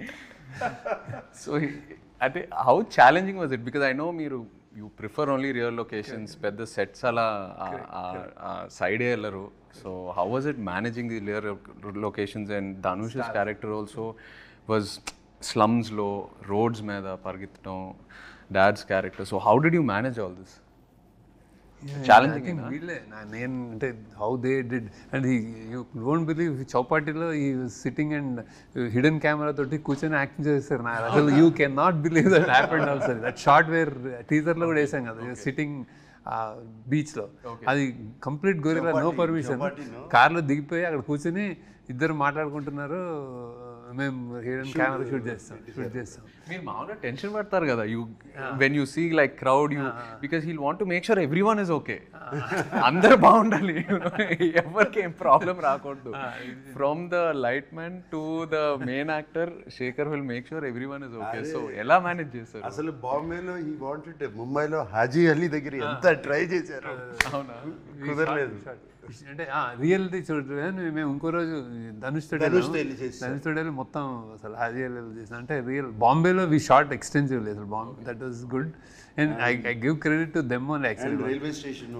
సో అంటే how challenging was it? Because I know మీరు you prefer only real locations, పెద్ద సెట్స్ అలా సైడే వెళ్ళరు. So how was it managing the real locations? And Dhanush's character also was స్లమ్స్లో రోడ్స్ మీద పరిగెత్తడం, dad's character. So how did you manage all this? Challenging. వీళ్ళే నేను అంటే how they did and you don't believe చౌపాటిలో ఈ సిట్టింగ్ అండ్ హిడెన్ కెమెరా తోటి కూర్చొని యాక్టింగ్ చేస్తారు. నా అసలు you can not believe that happened also. That shot where టీజర్లో కూడా వేసాం కదా, సిట్టింగ్ బీచ్లో. అది కంప్లీట్ గొరిల్లా, నో పర్మిషన్. కార్లో దిగిపోయి అక్కడ కూర్చొని ఇద్దరు మాట్లాడుకుంటున్నారు, మేము హిడెన్ కెమెరా షూట్ చేస్తాం. మీరు మామూలుగా టెన్షన్ పడతారు కదా you when you see like crowd, you because he'll want to make sure every one is okay, అందరు బాగుండాలి, ఎవరికి ఏం ప్రాబ్లం రాకూడదు. From the light man to the main actor, Shekhar will make sure every one is okay. So ఎలా మేనేజ్ చేస్తారు? అసలు బాంబేలో ఈ వాంటెడ్, ముంబైలో హాజీ అలీ దగ్గర ఎంత ట్రై చేశారు, అవునా కుదరలేదు. అంటే రియల్ది చూడండి, మేము ఇంకో రోజు ధనుష్ తోడేలు మొత్తం అసలు రియల్ చేసిన అంటే రియల్ బాంబేలో వి షార్ట్ ఎక్స్టెన్సివ్లీ. అసలు Bombay that was good and I give credit to them only. Actually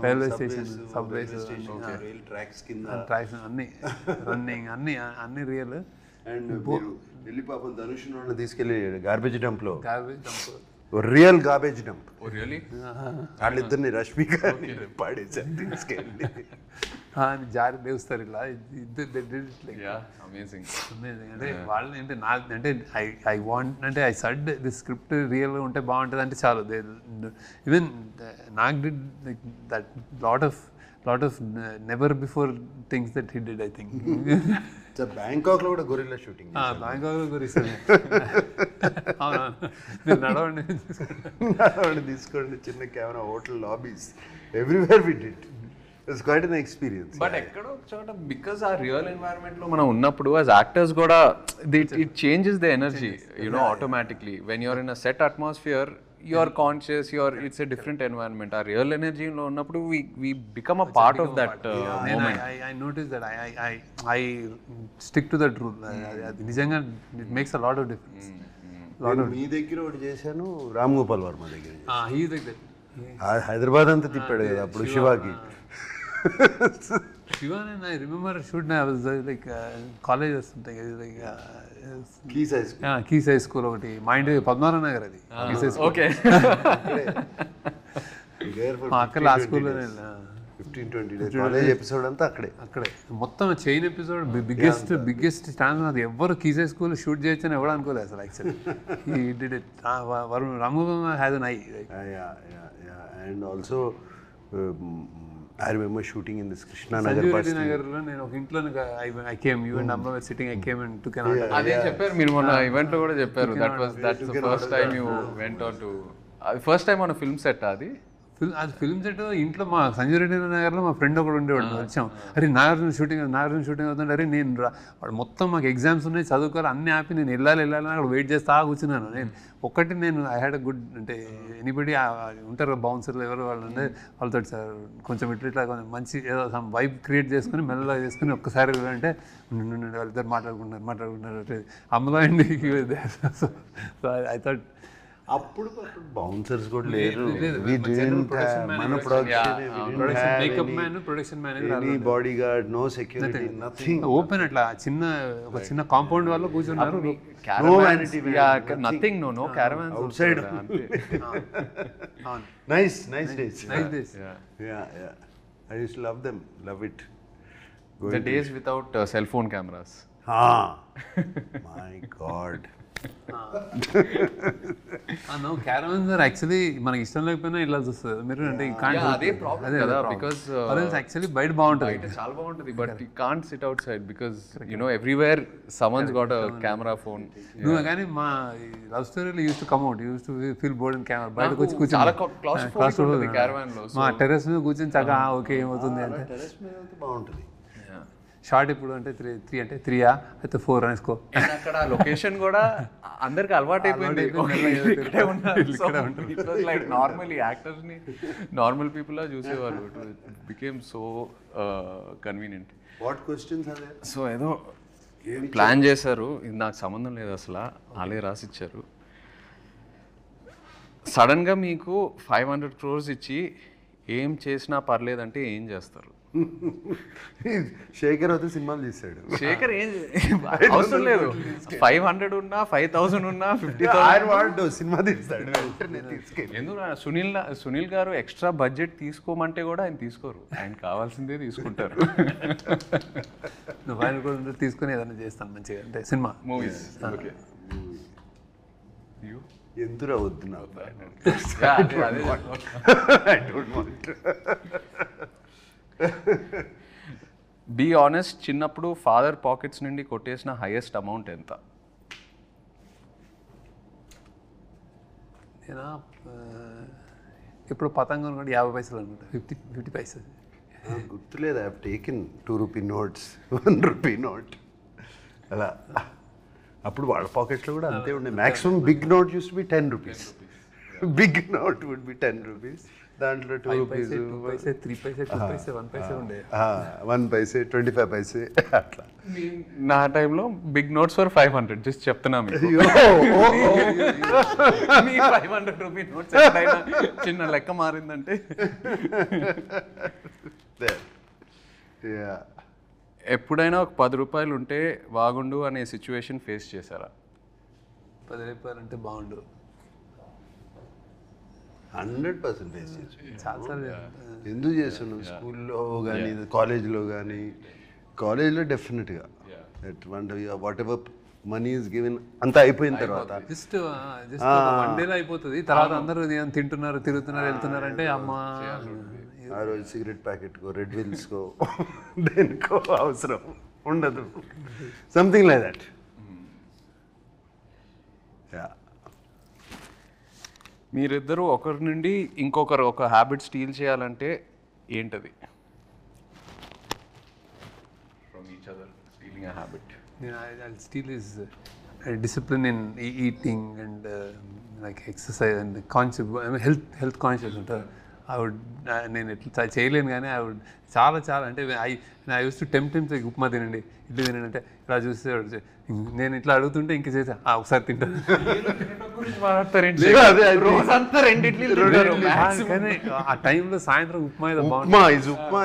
railway station, subways, tracks అన్ని రన్నింగ్ అన్ని రియల్. అండ్ ఢిల్లీ పాపం ధనుష్ తీసుకెళ్ళి గార్బేజ్ డంప్లో రియల్ గార్బేజ్ డంప్ వాళ్ళిద్దరిని రష్మిక పాడేసారు తీసుకెళ్ళి జారి లేస్తారు ఇలా. అమేజింగ్. అంటే వాళ్ళని అంటే నాకు అంటే ఐ వాంట్ అంటే ఐ సడ్ ది స్క్రిప్ట్ రియల్గా ఉంటే బాగుంటుంది అంటే చాలు. ఈవెన్ నాకు did like that lot of never before things that he did. I think Bangkok లో కూడా గొరిల్లా షూటింగ్, బ్యాంకాక్ లో నడవండి తీసుకోండి, చిన్న camera, hotel lobbies, everywhere we did. It's quite an experience. But ఎక్కడో చోట బికాస్ ఆ రియల్ ఎన్వైరన్మెంట్ లో మనం ఉన్నప్పుడు యాజ్ యాక్టర్స్ కూడా it changes the energy, you no, automatically. When you're in a set atmosphere, you are conscious, it's a different environment. Our real energy lo unnappudu we become a part of that moment. I noticed that I stick to that rule. Nijanga it makes a lot of difference. మీ దగ్గర ఒకటి చేశాను, రామ్ గోపాల్ వర్మ దగ్గర. he is like that. Hyderabad అంతా తిప్పాడు కదా అప్పుడు శివాకి. Shiva and I remember shooting, I was like college or something, like keys high school ఒకటి మా ఇంటి పద్మారావు నగర్, అది కీస్ హై స్కూల్. అక్కడ ఆ స్కూల్లో 15-20 days కాలేజ్ ఎపిసోడ్ అంతా అక్కడే మొత్తం చైన్ ఎపిసోడ్. Biggest chance. అది ఎవరు కీస్ హై స్కూల్ షూట్ చేయొచ్చని ఎవరు అనుకోలేదు అసలు. Actually he did it. Ramgopal has an eye. And also I remember shooting in this Krishna Nagar bus. Sanjeev Nagar lo nenu oka intlo I came, you and Amma were sitting, I came and took an auto. Ade chepparu మీరు మొన్న ఈవెంట్ లో కూడా చెప్పారు. That's the first time you went on to first time on a film set. అది అది ఫిల్మ్ సెట్ ఇంట్లో మా సంజయ్ రెడ్డి నగర్లో మా ఫ్రెండ్ ఒకడు ఉండేవాడు. వచ్చాం, అరే నాగార్జున షూటింగ్ అవుతుంది, అరే నేను వాడు మొత్తం మాకు ఎగ్జామ్స్ ఉన్నాయి చదువుకోవాలి అన్నీ ఆపి నేను వెళ్ళాలి అక్కడ వెయిట్ చేస్తా కూర్చున్నాను. నేను ఐ హ్యాడ్ అ గుడ్ అంటే ఎనీబడి ఉంటారు బౌన్సర్లు ఎవరు వాళ్ళు అంటే వాళ్ళతో సార్ కొంచెం ఇట్లా కొంచెం మంచి ఏదో సమ్ వైబ్ క్రియేట్ చేసుకుని మెల్లగా చేసుకుని ఒక్కసారి అంటే వాళ్ళిద్దరు మాట్లాడుకుంటున్నారు అమ్మలో అండి. సో ఐ థాట్ అప్పుడు బౌన్సర్స్ కూడా లేరు. మన makeup man, production any bodyguard, no security, nothing. Open అట్లా ఒక చిన్న కాంపౌండ్ వాళ్ళు కూర్చున్నారు. Nothing, no caravans outside. Nice days. I used to love them, love it. The days without cell phone cameras. My God. No caravans or actually మనకి ఇష్టం లేకపోయినా ఇలా చూస్తుంది మీరు అంటే అదే ప్రాబ్లం కదా, బికాజ్ యాక్చువల్లీ బయట బాగుంటుంది, చాలా బాగుంటుంది, but you can't SIT out side because everywhere someone's got a camera phone. నువ్వు కానీ మా లవ్ స్టోరీలో use to come out, use to feel bored in camera, బయటకు వచ్చి కూర్చొని చాలా claustrophobic ఉంటుంది caravan లో. మా టెర్రస్ మీద కూర్చొని చక్కగా ఓకే ఏమవుతుంది అంటే టెర్రస్ మీద బాగుంటుంది. షార్ట్ ఇప్పుడు అంటే 3 అంటే 3 అయితే 4 అనేసుకో. అక్కడ లొకేషన్ కూడా అందరికి అలవాటు అయిపోయింది, ఇక్కడే ఉన్నారు. లైక్ నార్మల్ యాక్టర్స్ ని నార్మల్ పీపుల్ లా చూసేవాళ్ళు. It became so convenient. What questions are there? So ఏదో ప్లాన్ చేశారు, ఇది నాకు సంబంధం లేదు అసలు, వాళ్ళే రాసిచ్చారు. సడన్గా మీకు 500 crores ఇచ్చి ఏం చేసినా పర్లేదంటే ఏం చేస్తారు? శేఖర్ అయితే సినిమాలు తీస్తాడు. శేఖర్ ఏం అవసరం లేదు, 500 ఉన్నా 5000 ఉన్నా 50,000 వాడు సినిమా తీస్తాడు. ఎందుకు సునీల్ గారు ఎక్స్ట్రా బడ్జెట్ తీసుకోమంటే కూడా ఆయన తీసుకోరు, ఆయన కావాల్సిందే తీసుకుంటారు. ఆయన కూడా తీసుకుని ఏదైనా చేస్తాను మంచిగా అంటే సినిమా మూవీస్. ఓకే ఎందురా వద్దు నాకు. బీ ఆనెస్ట్, చిన్నప్పుడు ఫాదర్ పాకెట్స్ నుండి కొట్టేసిన హైయెస్ట్ అమౌంట్ ఎంత? నేను ఇప్పుడు పతంగం కూడా 50 పైసలు అనమాట, 50 పైసలు గుర్తులేదు. I have taken 2 rupee notes, 1 rupee note అలా. అప్పుడు వాళ్ళ పాకెట్లో కూడా అంతే ఉండే. Maximum big note use to be 10 rupees. Big note would be 10 rupees. దాంట్లో 2 rupees, 2 పైసే, 3 పైసే, 2 పైసే, 1 పైసే ఉండే. 1 పైసే, 25 పైసే అట్లా. నా టైంలో బిగ్ నోట్స్ ఫర్ 500, జస్ట్ చెప్తున్నా మీకు. 500 రూపీ నోట్స్ ఎక్కడైనా చిన్న లెక్క మారిందంటే. ఎప్పుడైనా ఒక 10 రూపాయలు ఉంటే బాగుండు అనే సిచ్యువేషన్ ఫేస్ చేశారా? 10 రూపాయలు అంటే బాగుండు 100% ఫేస్ చేసి. చాలాసార్లు ఎందుకు చేస్తున్నాం? స్కూల్లో కానీ కాలేజ్లో కానీ. కాలేజ్లో డెఫినెట్గా what ever money is given అంతా అయిపోయిన తర్వాత జస్ట్ 1 డేలో అయిపోతుంది. తర్వాత అందరూ తింటున్నారు, తిరుగుతున్నారు, వెళ్తున్నారు అంటే అమ్మ ఆ రోజు సిగరెట్ ప్యాకెట్కో, రెడ్ విల్స్కో, దేనికో అవసరం ఉండదు. Something like that. మీరిద్దరూ ఒకరి నుండి ఇంకొకరు ఒక హ్యాబిట్ స్టీల్ చేయాలంటే ఏంటది? From each other stealing a habit. I'll steal is discipline in eating and like exercise and conscious, I mean health conscious ఉంటారు. నేను ఎట్లా చేయలేను కానీ చాలా అంటే I use to tempt upma తినండి, ఇడ్లీ తినండి అంటే ఇలా చూస్తే నేను ఇట్లా అడుగుతుంటే ఇంక చేసా ఒకసారి తింటాను. కానీ ఆ టైంలో సాయంత్రం ఉప్మా ఏదో బాగుంటుంది. ఉప్మా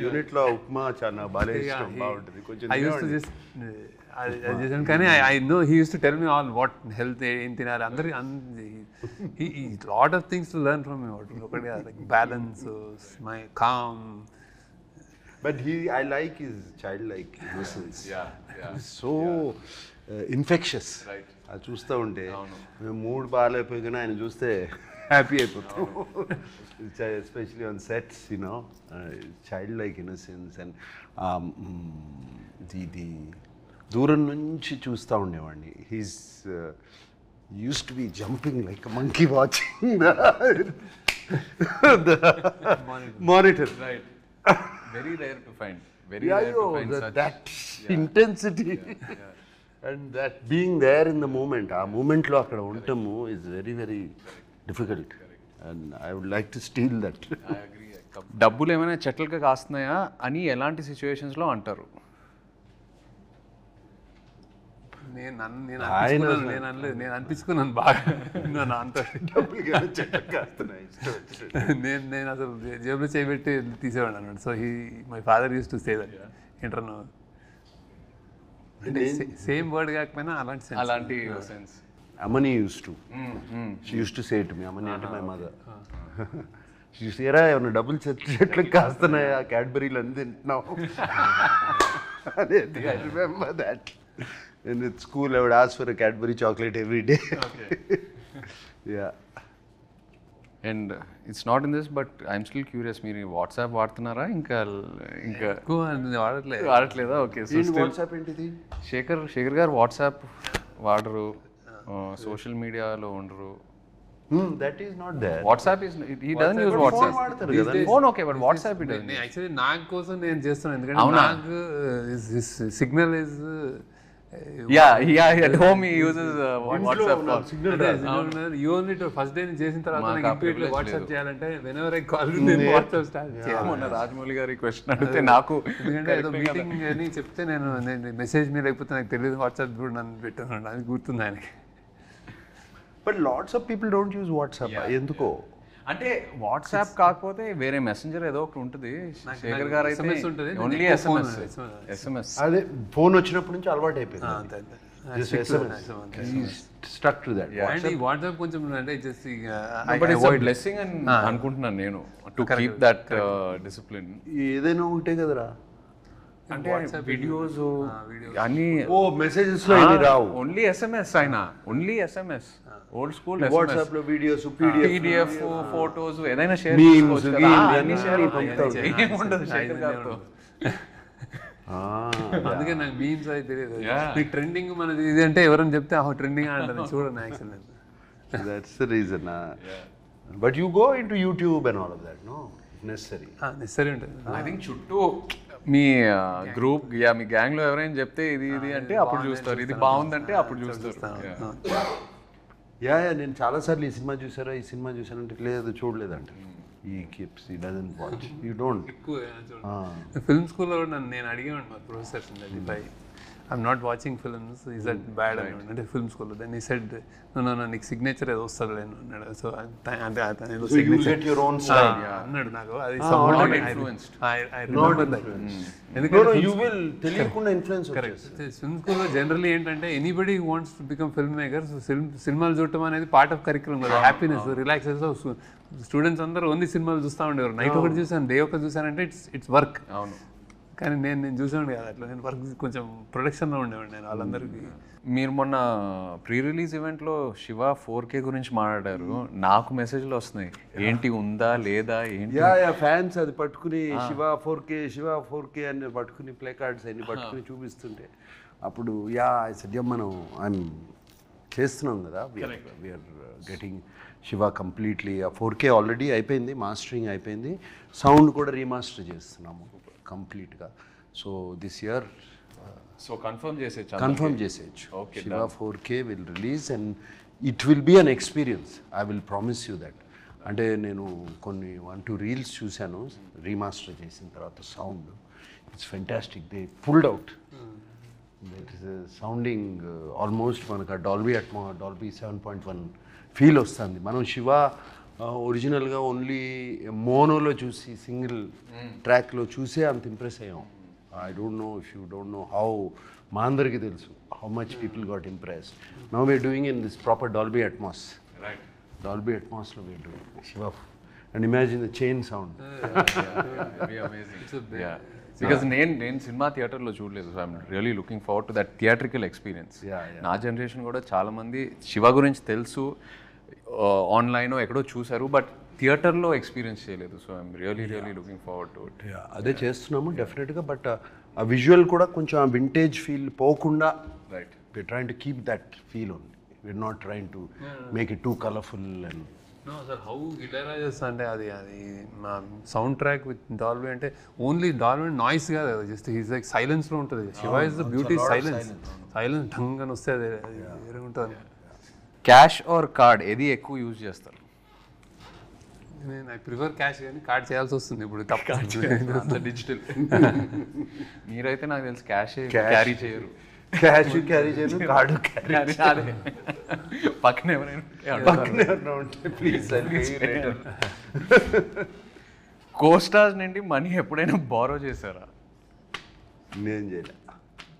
యూనిట్లో ఉప్మా చాలా బాగుంటుంది. ఐ యూస్ టు జస్ట్ చేశాను కానీ I know he used to tell me all what health ఏం తినాలి అందరికి lot of things to learn from me. ఒకటి like balance, my calm. But I like his childlike innocence. So infectious. Right. అది చూస్తూ ఉంటే మేము మూడ్ బాగాలేకపోయినా ఆయన చూస్తే హ్యాపీ అయిపోతాం. Especially on sets, childlike innocence and the దూరం నుంచి చూస్తూ ఉండేవాడిని. He's use to B jumping like monkey watching the monitor. Right. Very rare to find. Very Yeah, rare to find such. that intensity and that being there in the moment, ఆ మూమెంట్లో అక్కడ ఉండటము is very very difficult, and I would like to steal that. I agree. డబ్బులు ఏమైనా చెట్లుగా కాస్తున్నాయా అని ఎలాంటి సిచ్యువేషన్స్లో అంటారు? నేను అనలేదు, నేను అనిపించుకున్నాను బాగా. నా అంత నేను అసలు జేబులో చేయబెట్టి తీసేవాడు అన్నాడు. So my father use to say that ఏంటన్నా అంటే సేమ్ వర్డ్ కాకపోయినా అలాంటి sense. Amani used to. She used to say to me, Amani అంటే my mother. She used to say, "Era ఏమన్నా డబ్బులు చెట్లు కాస్తున్నాయా, క్యాడ్బరీలు అని తింటున్నావు." I remember that. And at school, I would ask for a Cadbury chocolate every day. Yeah. And it's not in this but I'm still curious, మీరు వాట్సాప్ వాడుతున్నారా? ఇంకా ఎక్కువ వాడట్లేదా? ఓకే. సో వాట్సాప్ ఏంటిది? శేఖర్ గారు వాట్సాప్ వాడరు, సోషల్ మీడియాలో ఉండరు. That is not there. WhatsApp is he doesn't use WhatsApp. Phone okay, but WhatsApp it doesn't. Actually నాకు కోసం నేను చేస్తున్నాను, ఎందుకంటే నాకు signal is at home he uses WhatsApp call. You only to first day చేసిన తర్వాత నాకు ఇప్పటిలో వాట్సాప్ చేయాలంటే whenever I call you నేను వాట్సాప్ స్టార్ట్ చేయాలి. మొన్న రాజమౌళి గారి క్వశ్చన్ అడిగితే నాకు ఎందుకంటే ఏదో మీటింగ్ అని చెప్తే నేను మెసేజ్ మీ లేకపోతే నాకు తెలియదు వాట్సాప్ కూడా నన్ను పెట్టాను, అది గుర్తుంది ఆయనకి. But lots of people don't use WhatsApp. ఎందుకో అంటే వాట్సాప్ కాకపోతే వేరే మెసెంజర్ ఏదో ఒకటి ఉంటుంది. శేఖర్ గారు అయితే ఓన్లీ ఎస్ఎంఎస్. అదే ఫోన్ వచ్చినప్పటి నుంచి అలవాటు అయిపోయింది. Stuck to that. వాట్సాప్ కొంచెం అంటే just but it's a blessing అని అనుకుంటున్నాను నేను, టు కీప్ దట్ డిసిప్లిన్. ఏదైనా ఉంటే కదరా, అంటే వీడియోస్ అన్ని మెసేజెస్ లో ఏమీ రావు, ఓన్లీ ఎస్ఎంఎస్. అయినా only SMS, old school. WhatsApp లో వీడియోస్, పీడిఎఫ్, ఫోటోస్ ఏదైనా షేర్ అందుకే నాకు మీమ్స్ అయితే తెలియదు. మీకు ట్రెండింగ్ మనది ఇది అంటే ఎవరైనా చెప్తే ట్రెండింగ్ అంటారు, చూడండి actually. That's the reason. But you go into YouTube and all of that, no? Necessary ఉంటుంది. ఐ థింక్ చుట్టూ మీ గ్రూప్ మీ గ్యాంగ్ లో ఎవరైనా చెప్తే ఇది అంటే అప్పుడు చూస్తారు, ఇది బాగుందంటే అప్పుడు చూస్తారు. నేను చాలాసార్లు ఈ సినిమా చూసానంటే లేదు చూడలేదంటే ఈ కీప్స్ ఈ doesn't watch, you don't. Film స్కూల్లో నేను అడిగాను మా professors, I'm not watching films, is that bad అంటే ఫిల్మ్ స్కూల్లో. దెన్ ఈ సెడ్ నో నీకు సిగ్నేచర్ ఏదో వస్తుంది లేను అన్నాడు. సో అంటే అన్నాడు నాకు, అది ఫిల్మ్ స్కూల్లో జనరల్లీ ఏంటంటే anybody wants to become film maker. So సినిమాలు చూడటం అనేది పార్ట్ ఆఫ్ కరిక్యులం కదా, హ్యాపీనెస్, రిలాక్సేషన్. స్టూడెంట్స్ అందరూ ఓన్లీ సినిమాలు చూస్తూ ఉండేవారు. నైట్ ఒకటి చూసాను, డే ఒకటి చూసానంటే ఇట్స్ వర్క్. అవును, కానీ నేను చూసాను కదా అట్లా, నేను వర్క్ కొంచెం ప్రొడక్షన్లో ఉండేవాడు నేను వాళ్ళందరికీ. మీరు మొన్న ప్రీ రిలీజ్ ఈవెంట్లో శివ 4K గురించి మాట్లాడారు, నాకు మెసేజ్లు వస్తున్నాయి, ఏంటి ఉందా లేదా ఏంటి. ఫ్యాన్స్ అది పట్టుకుని శివ 4K అని పట్టుకుని ప్లే కార్డ్స్ అన్ని పట్టుకుని చూపిస్తుంటే అప్పుడు సద్యం మనం చేస్తున్నాం కదా, we're getting Shiva completely 4K already అయిపోయింది, మాస్టరింగ్ అయిపోయింది, సౌండ్ కూడా రీమాస్టర్ చేస్తున్నాము కంప్లీట్గా. సో దిస్ ఇయర్ కన్ఫర్మ్ చేసేయచ్చు. Shiva 4K will release and it will be an experience, I will promise you that. అంటే నేను కొన్ని 1-2 రీల్స్ చూశాను రీమాస్టర్ చేసిన తర్వాత, sound it's fantastic. They pulled out, that is sounding almost మనకు డాల్బీ 7.1 ఫీల్ వస్తుంది. మనం శివ ఒరిజినల్గా ఓన్లీ మోనోలో చూసి సింగిల్ ట్రాక్లో చూసే అంత ఇంప్రెస్ అయ్యాం. I don't know if you don't know how, మా అందరికీ తెలుసు how much people got impressed. Now we're doing in this proper Dolby Atmos. Dolby అట్మాస్లో we're doing Shiva and imagine the chain sound. Because నేను సినిమా థియేటర్లో చూడలేదు, so I'm really looking forward to that theatrical experience. నా జనరేషన్ కూడా చాలామంది శివ గురించి తెలుసు, ఆన్లైన్ ఎక్కడో చూసారు, బట్ థియేటర్లో ఎక్స్పీరియన్స్ చేయలేదు. So I'm really looking forward to it. అదే చేస్తున్నాము డెఫినెట్గా, బట్ ఆ విజువల్ కూడా కొంచెం ఆ వింటేజ్ ఫీల్ పోకుండా, we're trying to keep that feel only, we're not trying to make it too colourful. And no sir how Ilaiyaraaja అంటే అది మా సౌండ్ ట్రాక్ విత్ డాల్బీ అంటే ఓన్లీ డాల్బీ నాయిస్ కాదు అది జస్ట్ హీస్ లైక్ సైలెన్స్లో ఉంటుంది. Shiva is the beauty silence ఢంగ్ అని వస్తే అది వేరే ఉంటుంది. క్యాష్ ఆర్ కార్డ్ ఏది ఎక్కువ యూజ్ చేస్తారు? నేను ఐ ప్రిఫర్ క్యాష్ కానీ కార్డ్ చేయాల్సి వస్తుంది ఇప్పుడు తప్ప. డిజిటల్ మీరైతే నాకు తెలుసు క్యాష్ క్యారీ చేయరు. క్యాష్ క్యారీ చేయను, కార్డు క్యారీ పక్కన ఎవరైనా ఉంటే ప్లీజ్ కోస్టార్స్ నుండి మనీ ఎప్పుడైనా బారో చేశారా? నేను చేయలే.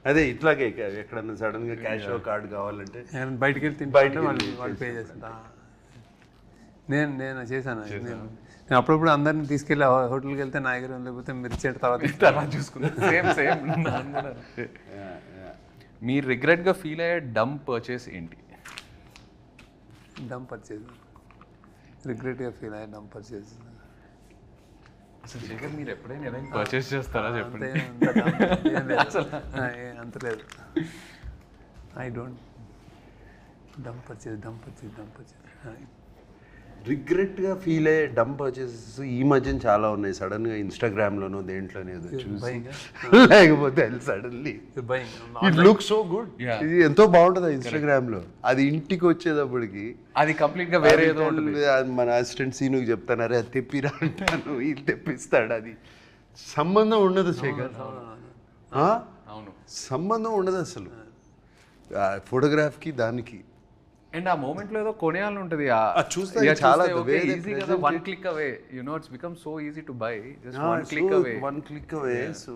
అదే ఇట్లాగే ఎక్కడన్నా సడన్ గా క్యాష్ కార్డు కావాలంటే బయటికి వెళ్ళి తింటే వాళ్ళు పే చేస్తా. నేను చేశాను. నేను అప్పుడప్పుడు అందరిని తీసుకెళ్ళి హోటల్కి వెళ్తే నా దగ్గర లేకపోతే మీరు ఇచ్చేట తర్వాత చూసుకున్నాను. Same same. మీరు రిగ్రెట్గా ఫీల్ అయ్యే డమ్ పర్చేస్ ఏంటి? డమ్ పర్చేజ్ రిగ్రెట్గా ఫీల్ అయ్యే డమ్ పర్చేజ్ అసలు శేఖర్ మీరు ఎప్పుడైనా ఎలా పర్చేస్ చేస్తారా చెప్పండి. అంత లేదు. I don't dumb purchase. రిగ్రెట్గా ఫీల్ అయ్యే డమ్ పర్చేసెస్ ఈ మధ్యన చాలా ఉన్నాయి. సడన్గా ఇన్స్టాగ్రామ్లోనో దేంట్లోనే చూసి లేకపోతే suddenly it look so good, ఇది ఎంతో బాగుంటుంది ఇన్స్టాగ్రామ్లో. అది ఇంటికి వచ్చేటప్పటికి అది కంప్లీట్గా వేరే ఏదో ఉంటుంది. మన అసిస్టెంట్ సీనుకి చెప్తాను, అరే అది తెప్పిరా అంటాను, ఇది తెప్పిస్తాడు. అది సంబంధం ఉండదు శేఖర్, అవును సంబంధం ఉండదు అసలు ఫోటోగ్రాఫ్కి దానికి. అండ్ ఆ మూమెంట్లో ఏదో కొనేయాలని ఉంటుంది. చూస్తే చాలా ఈజీ కదా, one click away. You know it's become so easy to buy, just one click away. So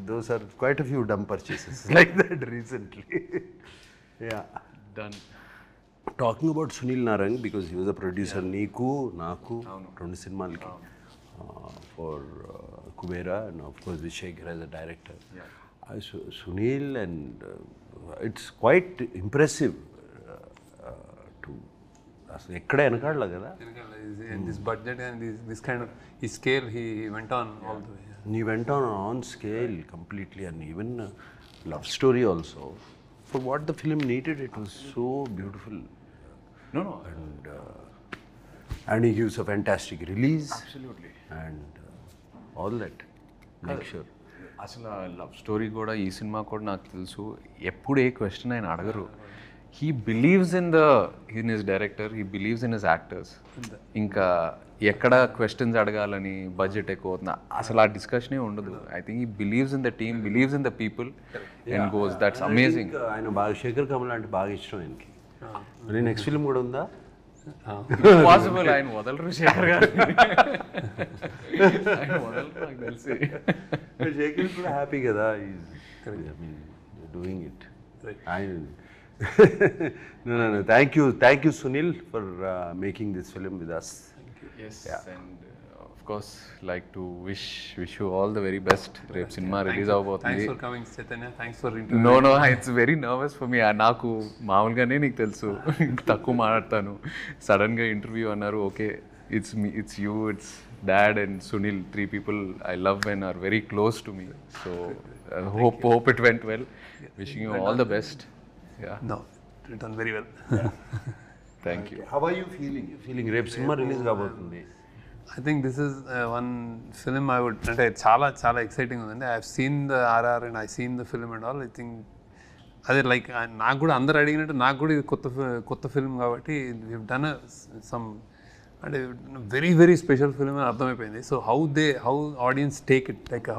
those are quite a few dumb purchases like that recently. Yeah, done. Talking about Sunil Narang, because he was a producer నీకు నాకు 2 సినిమాలకి for Kubera and of course Vishekhar as a director. Sunil and it's quite impressive. అసలు ఎక్కడ వెనకాడలే కదా. This budget and this kind of ఈ scale he went on all the way. He went on scale completely, and even love story also. For what the film needed, it was so beautiful. No. And he gives a fantastic release. Absolutely. And all that. Make sure. అసలు లవ్ స్టోరీ కూడా ఈ సినిమా కూడా నాకు తెలుసు ఎప్పుడు ఏ క్వశ్చన్ ఆయన అడగరు. He believes in his director, he believes in his actors. ఇంకా ఎక్కడ క్వశ్చన్స్ అడగాలని బడ్జెట్ ఎక్కువ అవుతుంది అసలు ఆ డిస్కషనే ఉండదు. I think he believes in the team, believes in the people and goes. That's amazing. ఆయన బాగా శేఖర్ కమల్ అంటే బాగా ఇష్టం ఆయనకి. మరి నెక్స్ట్ ఫిల్మ్ కూడా ఉందా? పాసిబుల్. ఆయన వదలరు శేఖర్ గారు, ఆయన వదలరు నాకు తెలిసి. శేఖర్ కూడా హ్యాపీ కదా, doing it. No. Thank you, Sunil, for making this film with us. Yes, and of course, like to wish you all the very best. Rep cinema release avabothundi. Thanks for coming, Chaitanya. Thanks for interviewing. No, it's very nervous for me. Naaku maamulgane neeku telusu takku maadtanu. Sudden ga interview annaru. Okay, it's me, it's you, it's Dad and Sunil, 3 people I love and are very close to me. So hope it went well. Wishing you all the best. Yeah. No, it done very well. Thank you. How are you feeling? Rep cinema release కాబోతుంది. I think this is one film I would, అంటే చాలా ఎక్సైటింగ్ ఉందండి. I have seen the RR and I seen the film and all. I think అదే లైక్ నాకు కూడా అందరు అడిగినట్టు నాకు కూడా ఇది కొత్త ఫిల్మ్ కాబట్టి వీ డన్ సమ్ అంటే వెరీ వెరీ స్పెషల్ ఫిల్మ్ అని అర్థమైపోయింది. So how audience take it, like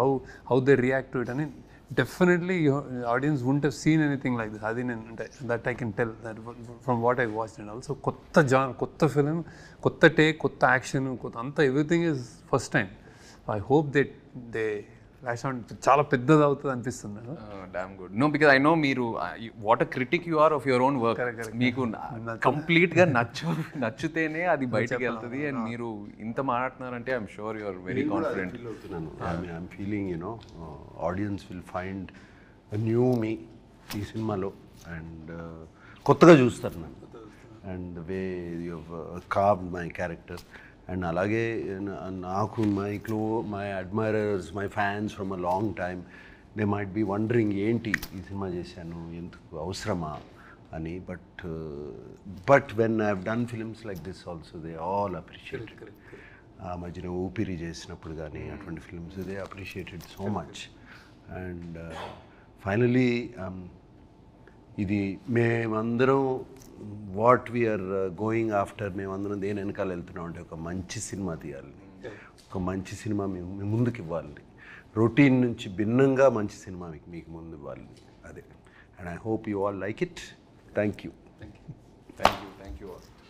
how they react to it అని definitely audience won't have seen anything like this. అది నేను అంటే that I can tell that from what I watch and all. So కొత్త ఫిలిం, కొత్త టేక్, కొత్త యాక్షన్, అంతా everything is first time. I hope they lash on చాలా పెద్దది అవుతుంది అనిపిస్తుంది. Damn good. No, because I know మీరు what a critic you are of your own work. మీకు కంప్లీట్గా నచ్చితేనే అది బయటకు వెళ్తుంది. అండ్ మీరు ఇంత మాట్లాడుతున్నారంటే I'm sure you are very confident. I'm feeling audience will find new me ఈ సినిమాలో అండ్ కొత్తగా చూస్తారు నన్ను and the way you carved my character. And అలాగే నాకు my admirers, my fans from a long time, they might be wondering ఏంటి ఈ సినిమా చేశాను, ఎందుకు అవసరమా అని. But when I have done films like this also they all appreciated. ఆ మధ్యన ఊపిరి చేసినప్పుడు కానీ అటువంటి films they appreciated so much. And finally ఇది మేమందరం వాట్ వీఆర్ గోయింగ్ ఆఫ్టర్, మేమందరం దేని వెనకాల వెళ్తున్నాం అంటే ఒక మంచి సినిమా తీయాలి, ఒక మంచి సినిమా మీ ముందుకు ఇవ్వాలి, రొటీన్ నుంచి భిన్నంగా మంచి సినిమా మీకు ముందు ఇవ్వాలి. అదే. And I hope you all like it. Thank you. Thank you.